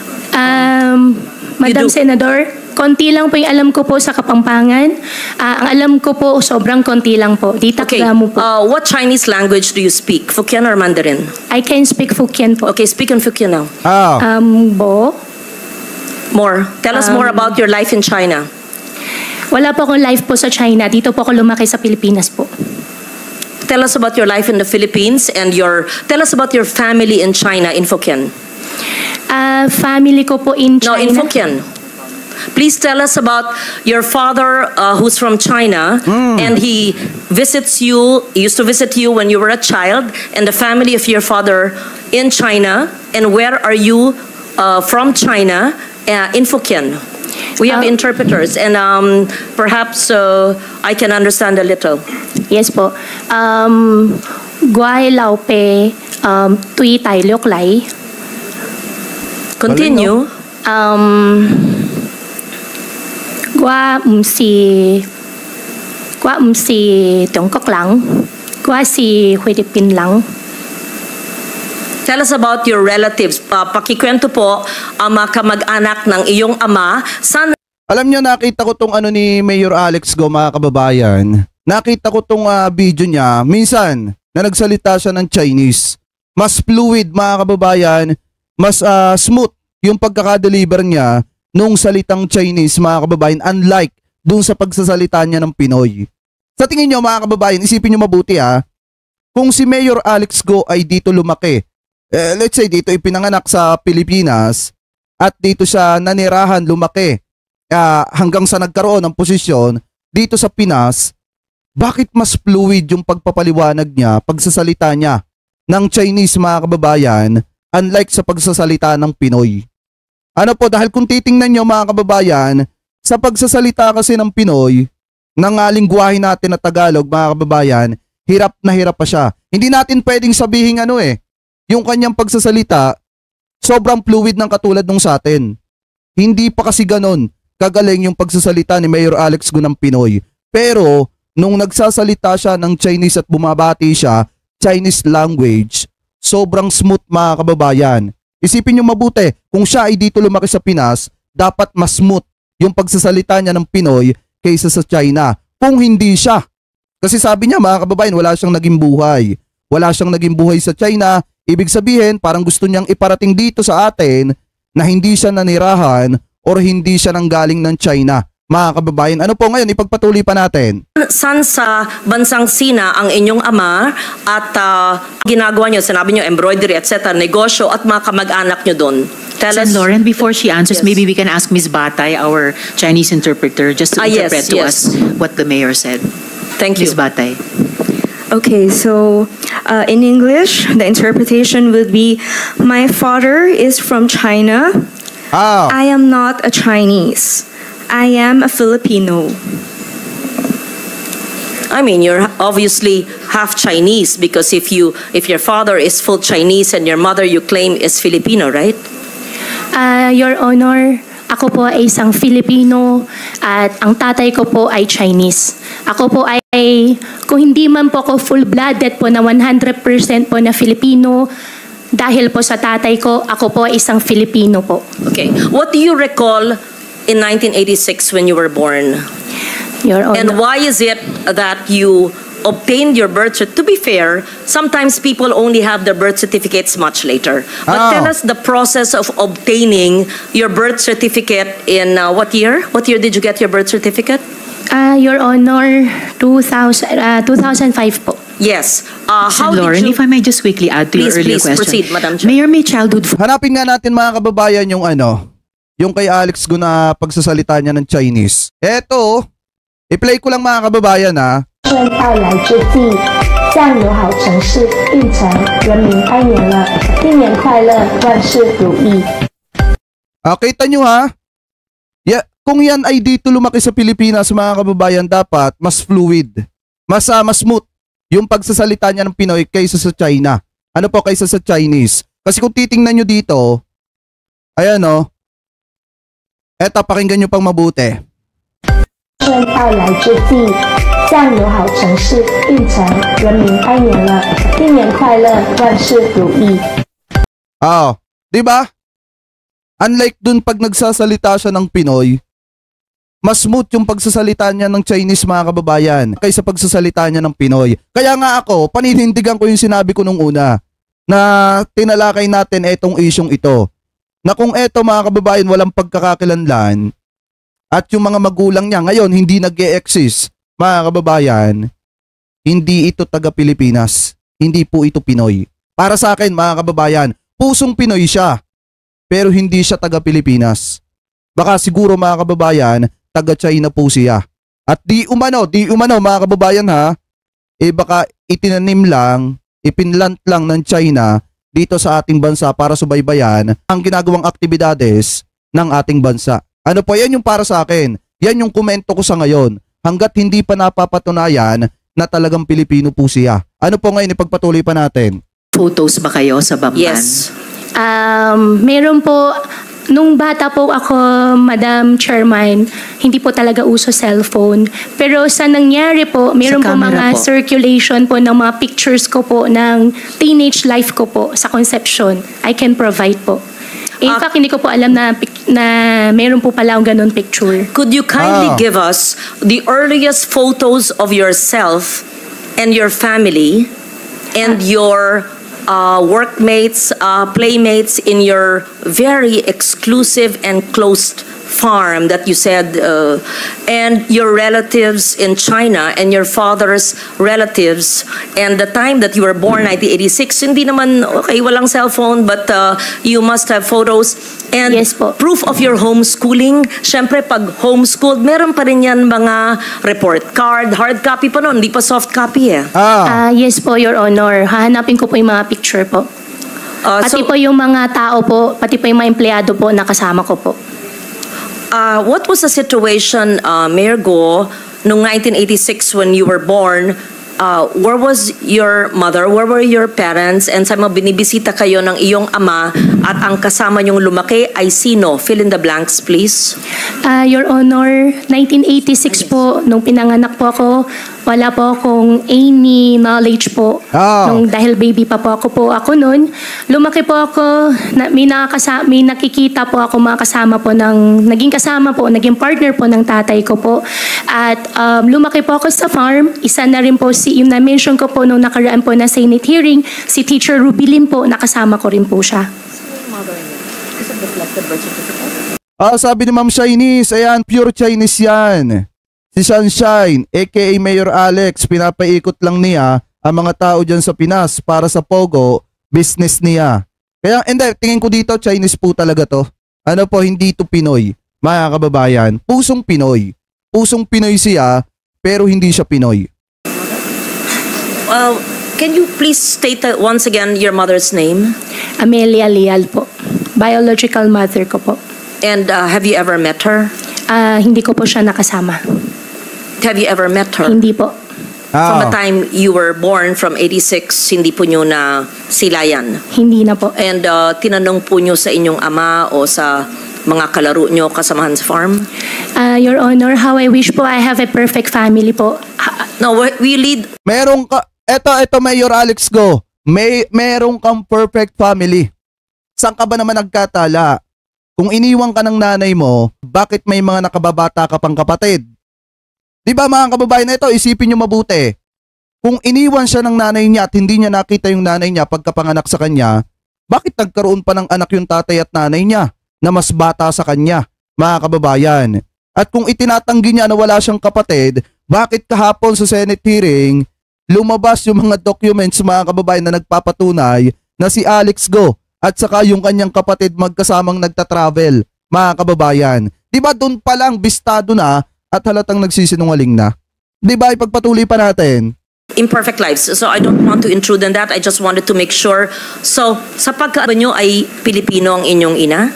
Madam Senador, konti lang po yung alam ko po sa Kapampangan. Ang alam ko po, sobrang konti lang po. Di takda mo po. What Chinese language do you speak? Fukien or Mandarin? I can speak Fukien po. Okay, speak in Fukien now. Bo? More. Tell us more about your life in China. Wala po akong life po sa China. Dito po ako lumaki sa Pilipinas po. Tell us about your life in the Philippines and tell us about your family in China in Fukien. Family ko po in China. No, in Fukien. Please tell us about your father who's from China and he used to visit you when you were a child, and the family of your father in China, and where are you from China in Fukien? We have interpreters and perhaps I can understand a little. Yes po. Guay lao pe tui tai liok lai. Continue. Gua si Tiongkok lang. Gua si Philippines lang. Tell us about your relatives. Pakikwento po ang mga kamag-anak ng iyong ama. Alam nyo, nakita ko tong ano ni Mayor Alex Go, mga kababayan. Nakita ko tong video niya. Minsan, na nagsalita siya ng Chinese. Mas fluid, mga kababayan. Mas smooth yung pagkakadeliver niya nung salitang Chinese, mga kababayan. Unlike dun sa pagsasalita niya ng Pinoy. Sa tingin nyo, mga kababayan, isipin nyo mabuti kung si Mayor Alex Go ay dito lumaki, let's say dito ipinanganak sa Pilipinas at dito siya nanirahan, lumaki hanggang sa nagkaroon ng posisyon dito sa Pinas, bakit mas fluid yung pagpapaliwanag niya, pagsasalita niya ng Chinese, mga kababayan, unlike sa pagsasalita ng Pinoy? Ano po, dahil kung titingnan nyo, mga kababayan, sa pagsasalita kasi ng Pinoy, ng lingwahe natin na Tagalog, mga kababayan, hirap na hirap pa siya. Hindi natin pwedeng sabihin yung kanyang pagsasalita, sobrang fluid ng katulad nung sa atin. Hindi pa kasi ganon kagaling yung pagsasalita ni Mayor Alex Go ng Pinoy. Pero, nung nagsasalita siya ng Chinese at bumabati siya, Chinese language, sobrang smooth mga kababayan. Isipin nyo mabuti, kung siya ay dito lumaki sa Pinas, dapat mas smooth yung pagsasalita niya ng Pinoy kaysa sa China. Kung hindi siya. Kasi sabi niya mga kababayan, wala siyang naging buhay. Wala siyang naging buhay sa China. Ibig sabihin, parang gusto niyang iparating dito sa atin na hindi siya nanirahan or hindi siya nanggaling ng China. Mga kababayan, ano po ngayon, ipagpatuloy pa natin. Saan sa bansang Sina ang inyong ama at ginagawa nyo, sinabi nyo, embroidery, etc., negosyo at mga kamag-anak nyo doon? Tell Sen. us. Lauren, before she answers, Yes. maybe we can ask Ms. Batay, our Chinese interpreter, just to interpret to us what the mayor said. Thank you. Ms. Batay. Okay, so in English, the interpretation would be, my father is from China. I am not a Chinese. I am a Filipino. I mean, you're obviously half Chinese because if your father is full Chinese and your mother you claim is Filipino, right? Your Honor, ako po ay isang Filipino at ang tatay ko po ay Chinese. Ako po ay, kung hindi man po ako full-blooded po na 100% po na Filipino, dahil po sa tatay ko, ako po ay isang Filipino po. Okay. What do you recall in 1986 when you were born? Your Honor. And why is it that you obtained your birth certificate? To be fair, sometimes people only have their birth certificates much later. But tell us the process of obtaining your birth certificate in what year? What year did you get your birth certificate? Your Honor, 2005 po. Yes. Sen. Lauren, if I may just quickly add to your earlier Please question. proceed, Madam Chair. Mayor, may childhood Hanapin nga natin mga kababayan yung kay Alex Go na pagsasalita niya ng Chinese. Eto, i-play ko lang mga kababayan ha. 爱来之际，向友好城市运城人民拜年了，新年快乐，万事如意。Kita nyo ha? Kung yan ay dito lumaki sa Pilipinas mga kababayan, dapat mas fluid, mas smooth yung pagsasalita niya ng Pinoy kaysa sa China. Ano po kaysa sa Chinese? Kasi kung titingnan nyo dito, ayan o, eto pakinggan nyo pang mabuti. 春到来之际，向友好城市运城人民拜年了，新年快乐，万事如意。di ba? Unlike dun pag nagsasalita siya ng Pinoy, mas smooth yung pagsasalita niya ng Chinese mga kababayan kaysa pagsasalita niya ng Pinoy. Kaya nga ako, paninindigan ko yung sinabi ko nung una na tinalakay natin etong isyong ito. Na kung eto mga kababayan walang pagkakakilanlan at yung mga magulang niya ngayon hindi nag-e-exist, mga kababayan, hindi ito taga-Pilipinas. Hindi po ito Pinoy. Para sa akin mga kababayan, pusong Pinoy siya. Pero hindi siya taga-Pilipinas. Baka siguro mga kababayan, taga-China po siya. At di umano mga kababayan ha, baka itinanim lang, ipinlant lang ng China dito sa ating bansa para subaybayan ang ginagawang aktibidades ng ating bansa. Ano po yan yung para sa akin? Yan yung komento ko sa ngayon. Hanggat hindi pa napapatunayan na talagang Pilipino po siya. Ano po ngayon ipagpatuloy pa natin? Photos ba kayo sa Bamban? Yes. Meron po, nung bata po ako, Madam Chairman, hindi po talaga uso cellphone. Pero sa nangyari po, meron po mga circulation po ng mga pictures ko po ng teenage life ko po sa conception. I can provide po. In fact, hindi ko po alam na meron po pala akong ganun picture. Could you kindly give us the earliest photos of yourself and your family and your workmates, playmates in your very exclusive and closed farm that you said, and your relatives in China and your father's relatives, and the time that you were born, 1986, hindi naman, okay, walang cellphone, but you must have photos, and yes po. Proof of your homeschooling. Siyempre, pag homeschooled, meron pa rin yan mga report card, hard copy pa noon, hindi pa soft copy eh. Yes po, Your Honor. Hahanapin ko po yung mga picture po. Pati po yung mga tao po, pati po yung mga empleyado po na kasama ko po. What was the situation, Mayor Go, noong 1986 when you were born? Where was your mother? Where were your parents? And sa mga binibisita kayo ng iyong ama at ang kasama niyong lumaki ay sino? Fill in the blanks, please. Your Honor, 1986 po, nung pinanganak po ako, Wala po akong any knowledge po. Dahil baby pa po ako noon. Lumaki po ako, may nakikita po ako mga kasama po naging partner po ng tatay ko po. At lumaki po ako sa farm. Isa na rin po yung na-mention ko po nung nakaraan po na Senate hearing, si Teacher Rubilin po, nakasama ko rin po siya. Sabi ni Ma'am Chinese, ayan, pure Chinese yan. Si Sunshine, aka Mayor Alex, pinapaikot lang niya ang mga tao dyan sa Pinas para sa Pogo, business niya. Kaya, hindi, tingin ko dito, Chinese po talaga to. Ano po, hindi to Pinoy. Mga kababayan, pusong Pinoy. Pusong Pinoy siya, pero hindi siya Pinoy. Can you please state once again your mother's name? Amelia Leal po. Biological mother ko po. And have you ever met her? Hindi ko po siya nakasama. Have you ever met her? Hindi po. From the time you were born, from 86, hindi po nyo na silayan? Hindi na po. And tinanong po nyo sa inyong ama o sa mga kalaro nyo kasamahan sa farm? Your Honor, how I wish po I have a perfect family po. No, we lead... Meron ka... Eto, Mayor Alex Go. Meron kang perfect family. Saan ka ba naman nagkatala? Kung iniwan ka ng nanay mo, bakit may mga nakababata ka pang kapatid? Di ba mga kababayan, ito, isipin nyo mabuti. Kung iniwan siya ng nanay niya at hindi niya nakita yung nanay niya pagkapanganak sa kanya, bakit nagkaroon pa ng anak yung tatay at nanay niya na mas bata sa kanya, mga kababayan? At kung itinatanggi niya na wala siyang kapatid, bakit kahapon sa Senate hearing, lumabas yung mga documents, mga kababayan, na nagpapatunay na si Alex Go at saka yung kanyang kapatid magkasamang nagtatravel, mga kababayan? Di ba doon pa lang bistado na at halatang nagsisinungaling na? Di ba ipagpatuloy pa natin? Imperfect lives. So I don't want to intrude on that. I just wanted to make sure. So, sa pagkaaba nyo ay Pilipino ang inyong ina?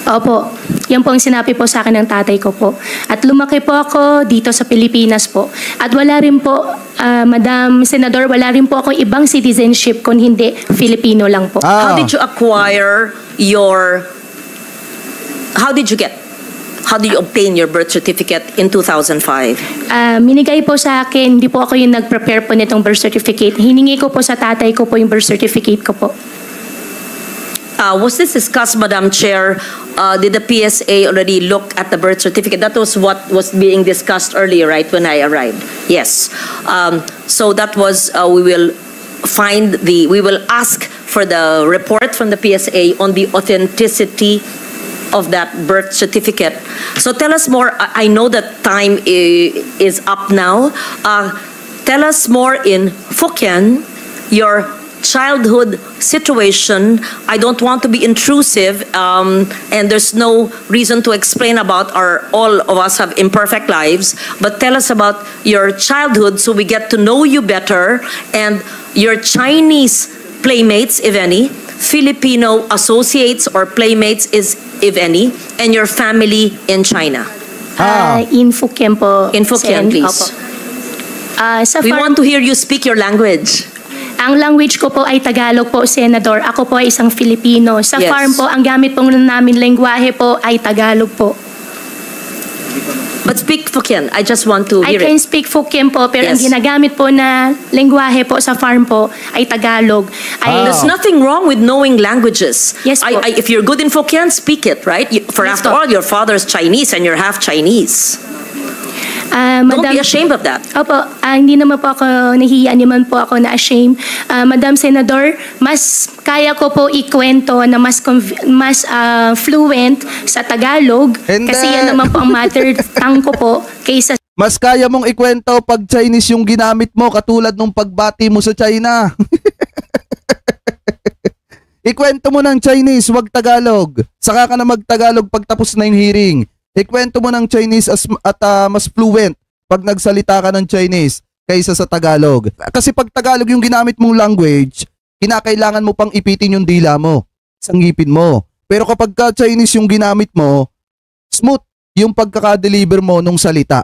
Opo. Yan po ang sinabi po sa akin ng tatay ko po. At lumaki po ako dito sa Pilipinas po. At wala rin po, Madam Senador, wala rin po ako ibang citizenship kung hindi Filipino lang po. How did you acquire how did you obtain your birth certificate in 2005? Minigay po sa akin, hindi po ako yung nag-prepare po nitong birth certificate. Hiningi ko po sa tatay ko po yung birth certificate ko po. Was this discussed, Madam Chair? Did the PSA already look at the birth certificate? That was what was being discussed earlier, right, when I arrived? Yes. So that was, we will ask for the report from the PSA on the authenticity of that birth certificate. So tell us more. I know that time is up now. Tell us more in Fukien, your childhood situation. I don't want to be intrusive, and there's no reason to explain about all of us have imperfect lives, but tell us about your childhood so we get to know you better, and your Chinese playmates, if any, Filipino associates or playmates, if any, and your family in China. In Fukien po. In Fukien, please. We want to hear you speak your language. Ang language ko po ay Tagalog po, Senador. Ako po ay isang Filipino. Sa Yes. farm po, ang gamit po namin lengguwahe po ay Tagalog po. But speak Fukien. I just want to I hear can it. speak Fukien po, pero ang Yes. ginagamit po na lengguwahe po sa farm po ay Tagalog. There's nothing wrong with knowing languages. Yes po. If you're good in Fukien, speak it, right? For Yes after po. all, your father's Chinese and you're half Chinese. Don't be ashamed of that. Opo, hindi naman po ako nahihiya, naman po ako na-ashamed. Madam Senador, mas kaya ko po ikwento na mas fluent sa Tagalog kasi yan naman po ang mother tongue ko po kaysa Mas kaya mong ikwento pag Chinese yung ginamit mo katulad nung pagbati mo sa China. Ikwento mo ng Chinese, wag Tagalog. Saka ka na mag-Tagalog pag tapos na yung hearing. Ikwento mo ng Chinese at mas fluent pag nagsalita ka ng Chinese kaysa sa Tagalog. Kasi pag Tagalog yung ginamit mong language, kinakailangan mo pang ipitin yung dila mo sa ngipin mo. Pero kapag ka Chinese yung ginamit mo, smooth yung pagkaka-deliver mo nung salita.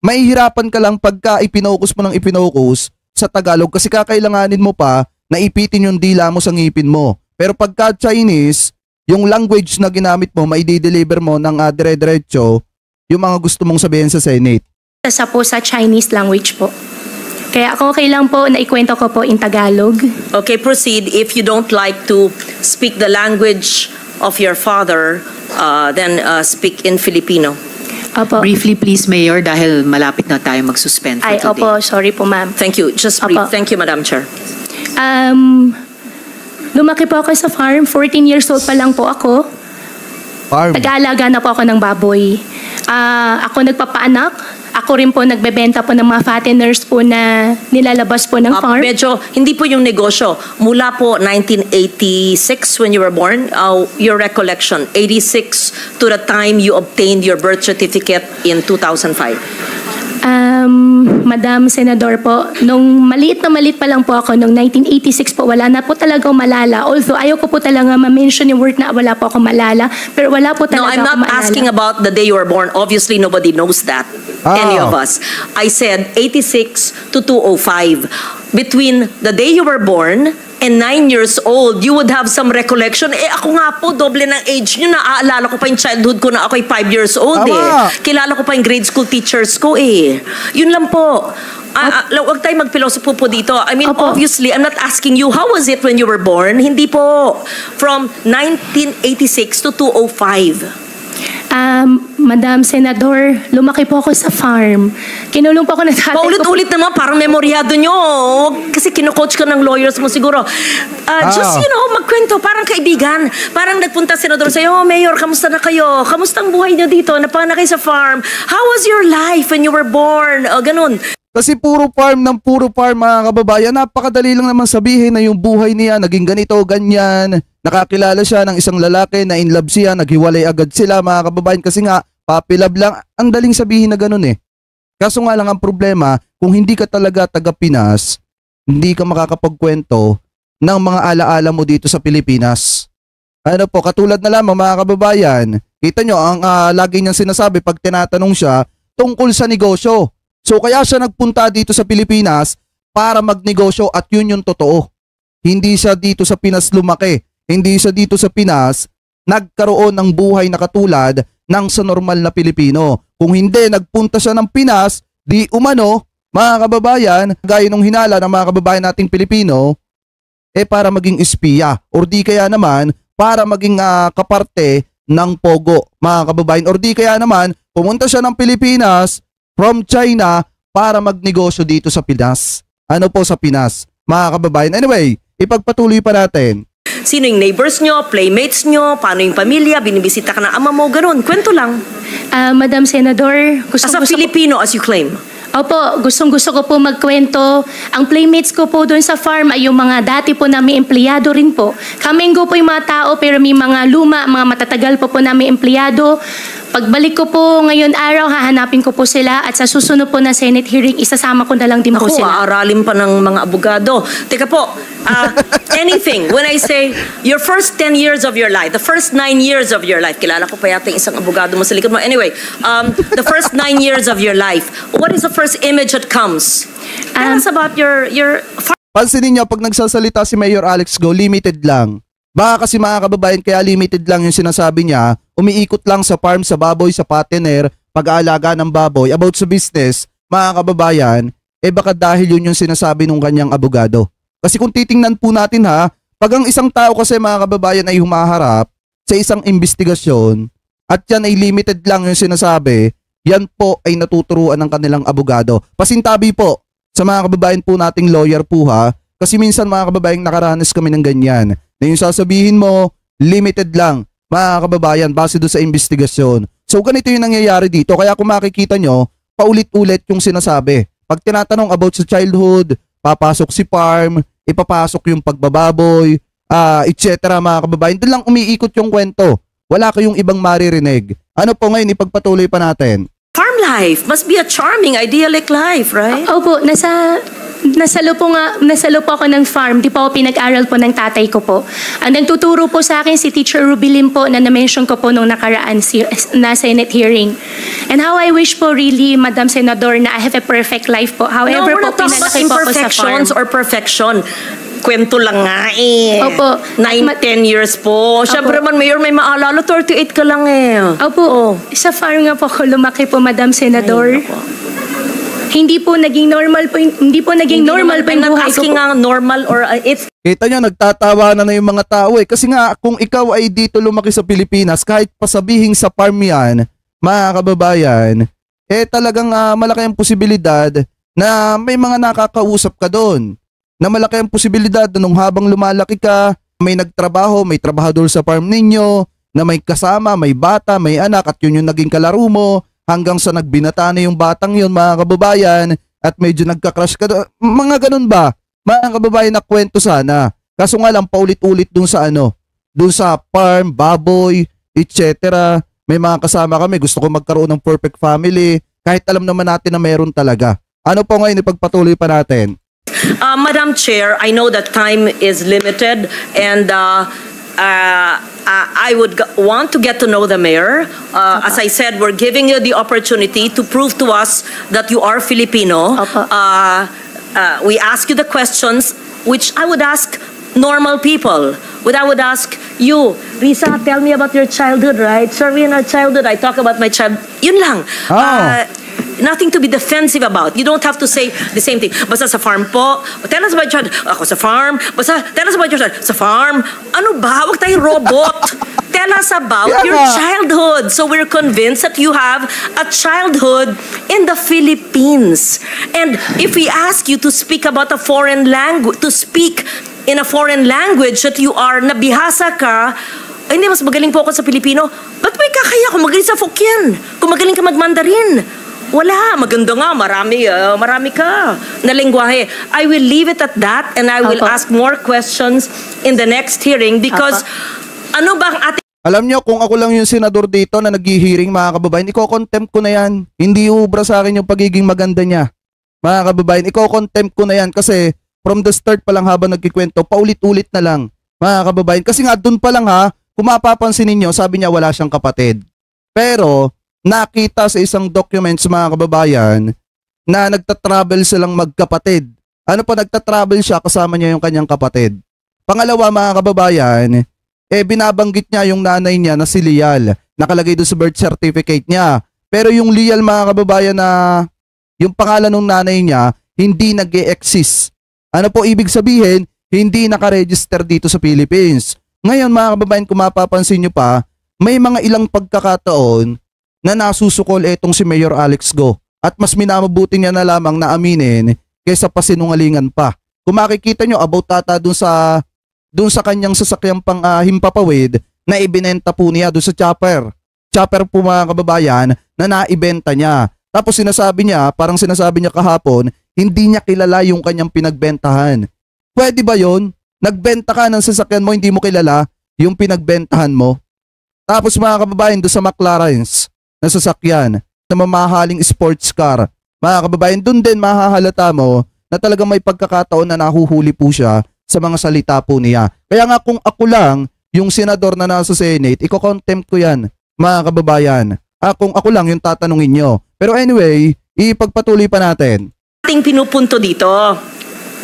Mahihirapan ka lang pagka ipinokus mo ng ipinokus sa Tagalog kasi kakailanganin mo pa na ipitin yung dila mo sa ngipin mo. Pero pagka Chinese, yung language na ginamit mo, maidi-deliver mo ng dire-diretso yung mga gusto mong sabihin sa Senate. po sa Chinese language po. Kaya kung okay lang po, naikwento ko po in Tagalog. Okay, proceed. If you don't like to speak the language of your father, then speak in Filipino. Opo. Briefly please, Mayor, dahil malapit na tayo mag-suspend for Ay, today. opo, sorry po ma'am. Thank you. Just brief. Opo. Thank you, Madam Chair. Lumaki po ako sa farm. 14 years old pa lang po ako. Farm. Nag-aalaga na po ako ng baboy. Ako nagpapaanak. Ako rin po nagbebenta po ng mga fatteners po na nilalabas po ng farm. Medyo, hindi po yung negosyo. Mula po 1986 when you were born, your recollection, 86 to the time you obtained your birth certificate in 2005. Madam Senador po, nung maliit pa lang po ako, nung 1986 po, wala na po talaga akong malala. Although, ayaw ko po talaga ma-mention yung word na wala po akong malala. Pero wala po talaga No, I'm not akong malala. asking about the day you were born. Obviously, nobody knows that. Any of us. I said 86 to 205. Between the day you were born and 9 years old, you would have some recollection. Ako nga po, doble ng age nyo. Naaalala ko pa yung childhood ko na ako'y 5 years old Kilala ko pa yung grade school teachers ko Yun lang po. Huwag tayo magpilosopo po dito. I mean, obviously, I'm not asking you, how was it when you were born? Hindi po. From 1986 to 205. Madam Senador, lumaki po ako sa farm. Kinulong po ako ng tatay ko. Paulit-ulit naman, parang memoryado nyo. Kasi kino-coach ka ng lawyers mo siguro. Just, magkwento, parang kaibigan. Parang nagpunta senador sa'yo, Mayor, kamusta na kayo? Kamusta ang buhay nyo dito? Napana kayo sa farm? How was your life when you were born? Ganun. Kasi puro farm, mga kababayan. Napakadali lang naman sabihin na yung buhay niya naging ganito, ganyan. Nakakilala siya ng isang lalaki na in love siya, naghiwalay agad sila, mga kababayan. Kasi nga, puppy love lang. Ang daling sabihin na ganun Kaso nga lang ang problema, kung hindi ka talaga taga Pinas, hindi ka makakapagkwento ng mga alaala mo dito sa Pilipinas. Ano po, katulad na lamang mga kababayan, kita nyo, ang lagi niyang sinasabi pag tinatanong siya tungkol sa negosyo. So kaya siya nagpunta dito sa Pilipinas para magnegosyo at yun yung totoo. Hindi siya dito sa Pinas lumaki. Hindi siya dito sa Pinas nagkaroon ng buhay na katulad ng sa normal na Pilipino. Kung hindi, nagpunta siya ng Pinas, di umano, mga kababayan, gaya nung hinala ng mga kababayan nating Pilipino, para maging espiya. Or di kaya naman, para maging kaparte ng Pogo, mga kababayan. Or di kaya naman, pumunta siya ng Pilipinas, from China para magnegosyo dito sa Pinas. Ano po sa Pinas, mga kababayan? Anyway, ipagpatuloy pa natin. Sino yung neighbors nyo, playmates nyo, paano yung pamilya, binibisita ka ng ama mo, ganun. Kwento lang. Madam Senador, as a Filipino, as you claim. Opo, gustong-gusto ko po magkwento. Ang playmates ko po doon sa farm ay yung mga dati po namin empleyado rin po. Kaminggo po yung mga tao pero may mga luma, mga matatagal po namin empleyado. Pagbalik ko po ngayon araw, hahanapin ko po sila at sa susunod po na Senate hearing, isasama ko na lang din po sila. Aaralin pa ng mga abogado. Teka po, anything. When I say, your first 10 years of your life, the first 9 years of your life, kilala ko pa yata yung isang abogado mo sa likod mo. Anyway, the first 9 years of your life, what is the first image that comes? Tell us about your... Pansinin niyo, pag nagsasalita si Mayor Alex Go, limited lang. Baka kasi mga kababayan, kaya limited lang yung sinasabi niya, umiikot lang sa farm, sa baboy, sa patiner, pag-aalaga ng baboy, about sa business, mga kababayan, baka dahil yun yung sinasabi ng kanyang abogado. Kasi kung titingnan po natin pag ang isang tao kasi mga kababayan ay humaharap sa isang investigasyon, at yan ay limited lang yung sinasabi, yan po ay natuturuan ng kanilang abogado. Pasintabi po sa mga kababayan po nating lawyer po kasi minsan mga kababayan nakaranas kami ng ganyan. Na yung sasabihin mo, limited lang, mga kababayan, base doon sa investigasyon. So ganito yung nangyayari dito. Kaya kung makikita nyo, paulit-ulit yung sinasabi. Pag tinatanong about sa childhood, papasok si farm, ipapasok yung pagbababoy, etc. mga kababayan. Doon lang umiikot yung kwento. Wala kayong ibang maririnig. Ano po ngayon, ipagpatuloy pa natin. Farm life must be a charming, idyllic life, right? Opo, nasalo po ako ng farm. Di po ako pinag-aral po ng tatay ko po. Ang nagtuturo po sa akin si Teacher Rubilin po na na-mention ko po nung nakaraan na Senate hearing. And how I wish po really, Madam Senador, na I have a perfect life po. However we're po, not talking about pinalaki po ako sa farm. imperfections or perfection. Kwento lang nga Opo. 9-10 years po. Siyempre man, Mayor, may maalala, 38 ka lang Opo. Sa farm nga po ako lumaki po, Madam Senador. Hindi po naging normal po, hindi po naging normal po yung I'm not buhay ko asking po. nga normal or it's Kita nyo, nagtatawa na yung mga tao eh. Kasi nga, kung ikaw ay dito lumaki sa Pilipinas, kahit pasabihin sa farm yan, mga kababayan, eh talagang malaki ang posibilidad na may mga nakakausap ka doon. Na malaki ang posibilidad na nung habang lumalaki ka, may nagtrabaho, may trabahador sa farm ninyo, na may kasama, may bata, may anak, at yun yung naging kalaro mo, hanggang sa nagbinata na yung batang yun, mga kababayan, at medyo nagka-crush ka doon. Mga ganun ba? Mga kababayan, na kwento sana. Kaso nga lang, paulit-ulit dun sa dun sa farm, baboy, etc. May mga kasama kami, gusto ko magkaroon ng perfect family, kahit alam naman natin na meron talaga. Ano po ngayon, ipagpatuloy pa natin? Madam Chair, I know that time is limited and I would want to get to know the mayor. As I said, we're giving you the opportunity to prove to us that you are Filipino. We ask you the questions which I would ask normal people. I would ask you, Risa, tell me about your childhood, right? Sorry, in our childhood, I talk about my child. Yun lang. Nothing to be defensive about. You don't have to say the same thing. Basta sa farm po. Tell us about your child. Ako sa farm. Basta tell us about your child. Sa farm. Ano ba? Huwag tayong robot. Tell us about your childhood. So we're convinced that you have a childhood in the Philippines. And if we ask you to speak about a foreign language, to speak in a foreign language that you are, nabihasa ka, ay, hindi, mas magaling po ako sa Pilipino. Ba't may kakaya kung magaling sa Fokien? Kung magaling ka mag-Mandarin? Wala, maganda nga, marami ka na lengguwahe. I will leave it at that and I will ask more questions in the next hearing because ano ba ang ating... Alam nyo, kung ako lang yung senador dito na nag-hearing, mga kababayan, iko-contempt ko na yan. Hindi ubra sa akin yung pagiging maganda niya. Mga kababayan, iko-contempt ko na yan kasi from the start pa lang habang nagkikwento, paulit-ulit na lang. Mga kababayan, kasi nga dun pa lang kung mapapansin ninyo, sabi niya wala siyang kapatid. Pero nakita sa isang documents, mga kababayan, na nagtatravel silang magkapatid. Ano pa, nagtatravel siya, kasama niya yung kanyang kapatid. Pangalawa, mga kababayan, binabanggit niya yung nanay niya na si Lial. Nakalagay doon sa birth certificate niya. Pero yung Lial, mga kababayan, na yung pangalan ng nanay niya, hindi nag-e-exist. Ano po ibig sabihin? Hindi nakaregister dito sa Philippines. Ngayon, mga kababayan, kung mapapansin nyo pa, may mga ilang pagkakataon na nasusukol etong si Mayor Alex Go. At mas minamabuti niya na lamang na aminin kaysa pasinungalingan pa. Kung makikita nyo, about tata dun sa kanyang sasakyang pang himpapawid na ibinenta po niya dun sa chopper. Chopper po, mga kababayan, na naibenta niya. Tapos sinasabi niya, parang sinasabi niya kahapon, hindi niya kilala yung kanyang pinagbentahan. Pwede ba yon? Nagbenta ka ng sasakyan mo, hindi mo kilala yung pinagbentahan mo. Tapos, mga kababayan, doon sa McLaren's na sasakyan, na mamahaling sports car, mga kababayan, doon din mahahalata mo na talagang may pagkakataon na nahuhuli po siya sa mga salita po niya. Kaya nga kung ako lang, yung senador na nasa Senate, iko-contempt ko yan, mga kababayan. Kung ako lang yung tatanungin nyo. Pero anyway, ipagpatuloy pa natin. Ating pinupunto dito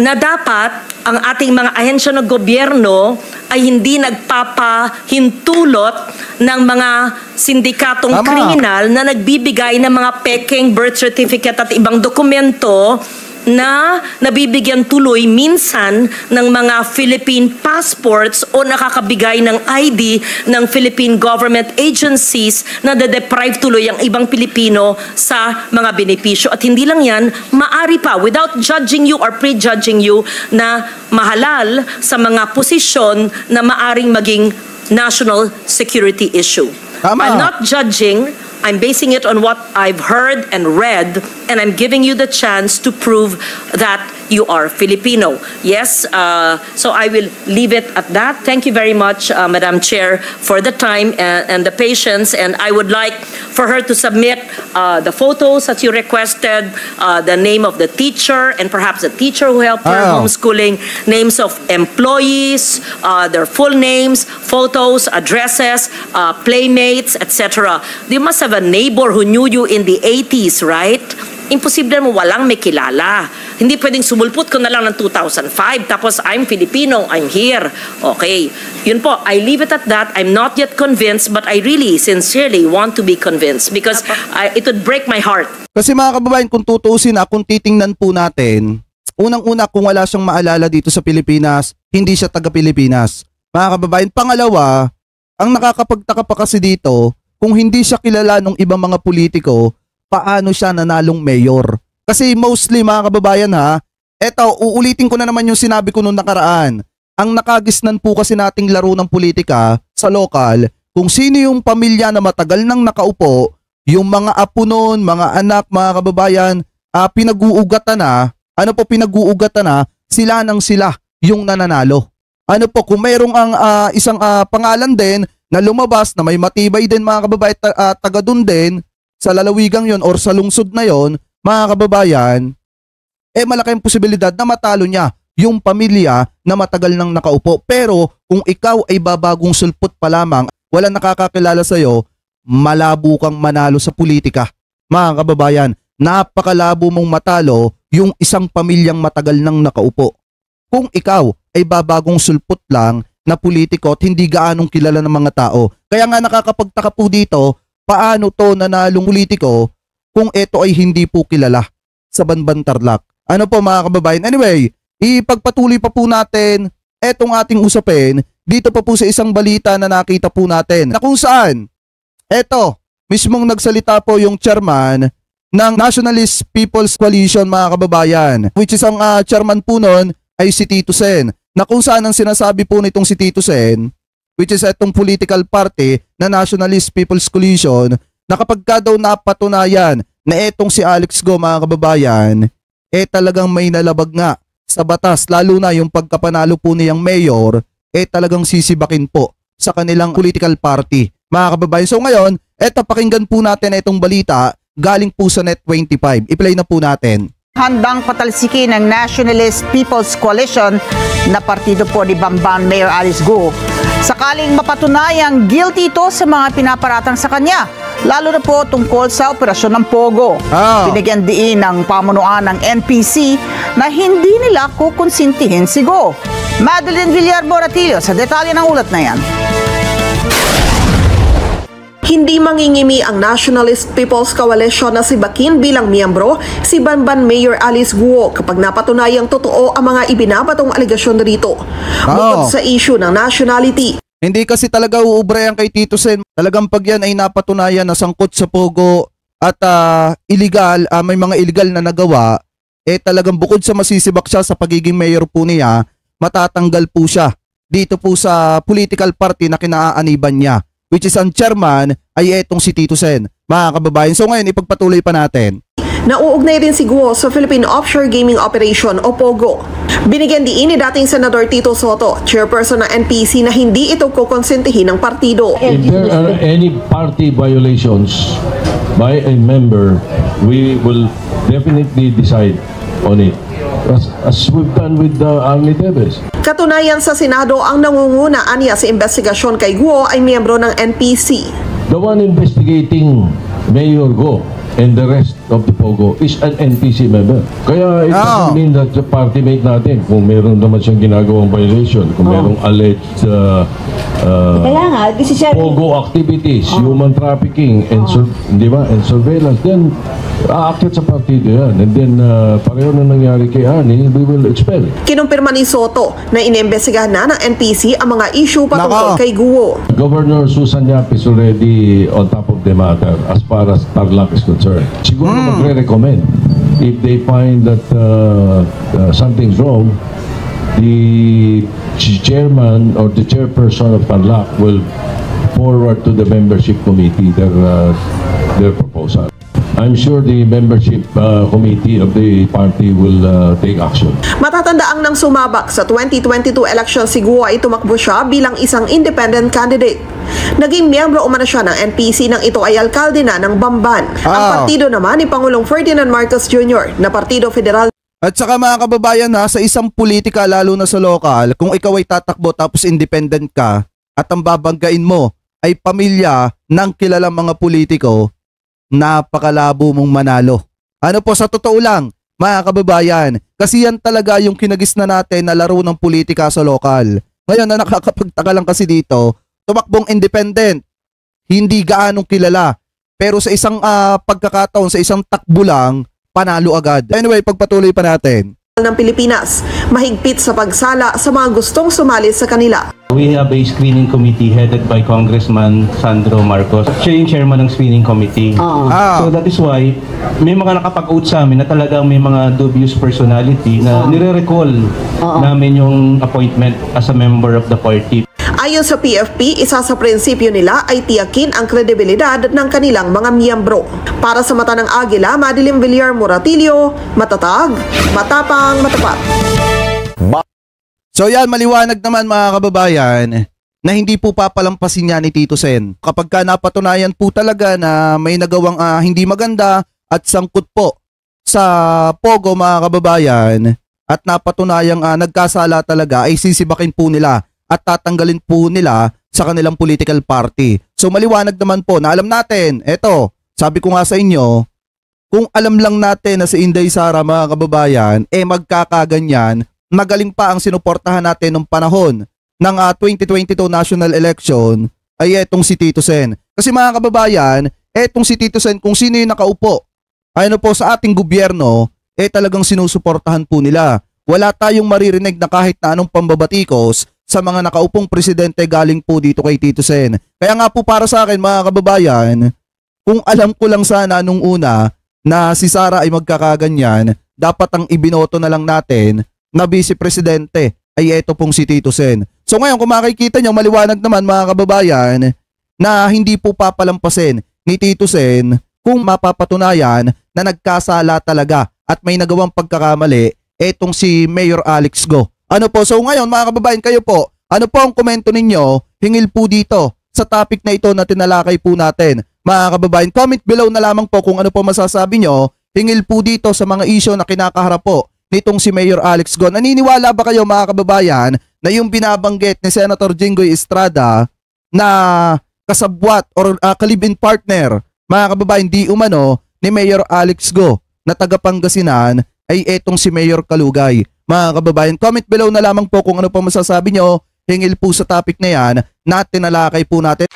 na dapat ang ating mga ahensya ng gobyerno ay hindi nagpapahintulot ng mga sindikatong kriminal na nagbibigay ng mga peking birth certificate at ibang dokumento na nabibigyan tuloy minsan ng mga Philippine passports o nakakabigay ng ID ng Philippine government agencies na de-deprive tuloy ang ibang Pilipino sa mga benepisyo. At hindi lang yan, maari pa, without judging you or prejudging you, na mahalal sa mga posisyon na maaring maging national security issue. I'm not judging. I'm basing it on what I've heard and read, and I'm giving you the chance to prove that you are Filipino. Yes, so I will leave it at that. Thank you very much, Madam Chair, for the time and the patience, and I would like for her to submit the photos that you requested, the name of the teacher, and perhaps the teacher who helped her homeschooling, names of employees, their full names, photos, addresses, playmates, etc. You must have a neighbor who knew you in the 80s, right? imposible mo walang may kilala. Hindi pwedeng sumulpot ko na lang ng 2005 tapos I'm Filipino, I'm here. Okay. Yun po, I leave it at that. I'm not yet convinced but I really sincerely want to be convinced because it would break my heart. Kasi mga kababayan, kung tutuusin na, kung titingnan po natin, unang-una kung wala siyang maalala dito sa Pilipinas, hindi siya taga-Pilipinas. Mga kababayan, pangalawa, ang nakakapagtaka pa kasi dito, kung hindi siya kilala ng ibang mga politiko, paano siya nanalong mayor? Kasi mostly mga kababayan eto, uulitin ko na naman yung sinabi ko nung nakaraan. Ang nakagisnan po kasi nating laro ng politika sa lokal, kung sino yung pamilya na matagal nang nakaupo, yung mga apo nun, mga anak, mga kababayan, pinag-uugatan na, sila nang sila yung nananalo. Ano po, kung mayroong isang pangalan din na lumabas na may matibay din mga kababayan, taga dun din, sa lalawigang yon or sa lungsod na yon, mga kababayan, malaking posibilidad na matalo niya yung pamilya na matagal nang nakaupo. Pero kung ikaw ay babagong sulpot pa lamang, walang nakakakilala sa'yo, malabo kang manalo sa politika. Mga kababayan, napakalabo mong matalo yung isang pamilyang matagal nang nakaupo. Kung ikaw ay babagong sulpot lang na politiko at hindi gaanong kilala ng mga tao. Kaya nga nakakapagtaka po dito, paano to nanalong politiko kung ito ay hindi po kilala sa Banban Tarlac. Ano po mga kababayan? Anyway, ipagpatuloy pa po natin etong ating usapin dito pa po sa isang balita na nakita po natin na kung saan eto, mismong nagsalita po yung chairman ng Nationalist People's Coalition mga kababayan, which is ang chairman po nun ay si Tito Sen, na kung saan ang sinasabi po nitong si Tito Sen, which is itong political party na Nationalist People's Coalition, na kapag ka daw napatunayan na etong si Alex Go mga kababayan, talagang may nalabag nga sa batas, lalo na yung pagkapanalo po niyang mayor, talagang sisibakin po sa kanilang political party mga kababayan. So ngayon, pakinggan po natin itong balita galing po sa Net25. I-play na po natin. Handang patalsikin ng Nationalist People's Coalition na partido po ni Bamban Mayor Alice Go sakaling mapatunayang guilty ito sa mga pinaparatang sa kanya, lalo na po tungkol sa operasyon ng Pogo. Binigyan diin ng pamunuan ng NPC na hindi nila kukonsintihin si Go. Madeline Villar Boratillo sa detalye ng ulat na yan. Hindi mangingimi ang Nationalist People's Coalition na sibakin bilang miyembro si Banban Mayor Alice Guo kapag napatunayang totoo ang mga ibinabatong aligasyon rito. Bukod sa issue ng nationality. Hindi kasi talaga uubre yan kay Tito Sen. Talagang pag yan ay napatunayan na sangkot sa Pogo at illegal, may mga illegal na nagawa, talagang bukod sa masisibak siya sa pagiging mayor po niya, matatanggal po siya dito po sa political party na kinaaaniban niya, which is ang chairman ay etong si Tito Sen. Mga kababayan, so ngayon ipagpatuloy pa natin. Nauugnay rin si Guo sa Philippine Offshore Gaming Operation o POGO. Binigyan diin ni dating Senador Tito Soto, chairperson ng NPC, na hindi ito kukonsentihin ng partido. If there are any party violations by a member, we will definitely decide on it. As we've done with Arnie Teves. Katunayan sa Senado, ang nangungunaan niya sa investigasyon kay Guo ay miyembro ng NPC. The one investigating Mayor Go and the rest of the Pogo is an NPC member. Kaya it doesn't mean that the party mate natin, kung meron naman siyang ginagawang violation, kung merong alleged Pogo activities, human trafficking, and and surveillance, then aakyat sa partido yan. And then pareho na nangyari kay Arnie, we will expel. Kinumpirma ni Soto na inimbestigahan na ng NPC ang mga issue patungkol kay Guo. Governor Susan Yap is already on top of the matter as far as Tarlac is concerned. Siguro magre-recommend if they find that something's wrong, the chairman or the chairperson of Tarlac will forward to the membership committee their proposal. I'm sure the membership committee of the party will take action. Matatandaang nang sumabak sa 2022 election si Guo ay tumakbo siya bilang isang independent candidate. Naging miyembro umano siya ng NPC nang ito ay alkalde na ng Bamban. Ang partido naman ni Pangulong Ferdinand Marcos Jr. na Partido Federal. At saka mga kababayan sa isang politika lalo na sa lokal, kung ikaw ay tatakbo tapos independent ka at ang babanggain mo ay pamilya ng kilalang mga politiko, napakalabo mong manalo. Ano po, sa totoo lang, mga kababayan, kasi yan talaga yung kinagisna natin na laro ng politika sa lokal. Ngayon na nakakapagtaka lang kasi dito, tumakbong independent, hindi gaanong kilala, pero sa isang pagkakataon, sa isang takbo lang, panalo agad. Anyway, pagpatuloy pa natin. Ng Pilipinas, mahigpit sa pagsala sa mga gustong sumali sa kanila. We have a screening committee headed by Congressman Sandro Marcos. Siya yung chairman ng screening committee. So that is why may mga nakapag-oath sa amin na talagang may mga dubious personality na nire-recall namin yung appointment as a member of the party. Ayon sa PFP, isa sa prinsipyo nila ay tiyakin ang kredibilidad ng kanilang mga miyembro. Para sa mata ng Agila, Madilim Villar Moratillo, matatag, matapang, matapat. So yan, maliwanag naman mga kababayan na hindi po papalampasin niya ni Tito Sen. Kapag ka napatunayan po talaga na may nagawang hindi maganda at sangkot po sa Pogo mga kababayan at napatunayang nagkasala talaga ay sisibakin po nila at tatanggalin po nila sa kanilang political party. So maliwanag naman po na alam natin, eto, sabi ko nga sa inyo, kung alam lang natin na si Inday Sara mga kababayan, magkakaganyan, magaling pa ang sinuportahan natin nung panahon ng 2022 national election ay etong si Tito Sen. Kasi mga kababayan, etong si Tito Sen, kung sino yung nakaupo, ano po sa ating gobyerno, talagang sinusuportahan po nila. Wala tayong maririnig na kahit na anong pambabatikos sa mga nakaupong presidente galing po dito kay Tito Sen. Kaya nga po para sa akin mga kababayan, kung alam ko lang sana nung una na si Sara ay magkakaganyan, dapat ang ibinoto na lang natin na vice presidente ay eto pong si Tito Sen. So ngayon kung makikita nyo, maliwanag naman mga kababayan na hindi po papalampasin ni Tito Sen kung mapapatunayan na nagkasala talaga at may nagawang pagkakamali etong si Mayor Alex Go. Ano po? So ngayon mga kababayan, kayo po, ano po ang komento ninyo hingil po dito sa topic na ito na tinalakay po natin? Mga kababayan, comment below na lamang po kung ano po masasabi nyo hingil po dito sa mga issue na kinakaharap po nitong si Mayor Alex Go. Naniniwala ba kayo mga kababayan na yung binabanggit ni Senator Jinggoy Estrada na kasabwat or kalibin partner, mga kababayan, di umano ni Mayor Alex Go na taga Pangasinan ay etong si Mayor Kalugay? Mga kababayan, comment below na lamang po kung ano po masasabi nyo hingil po sa topic na yan na tinalakay po natin.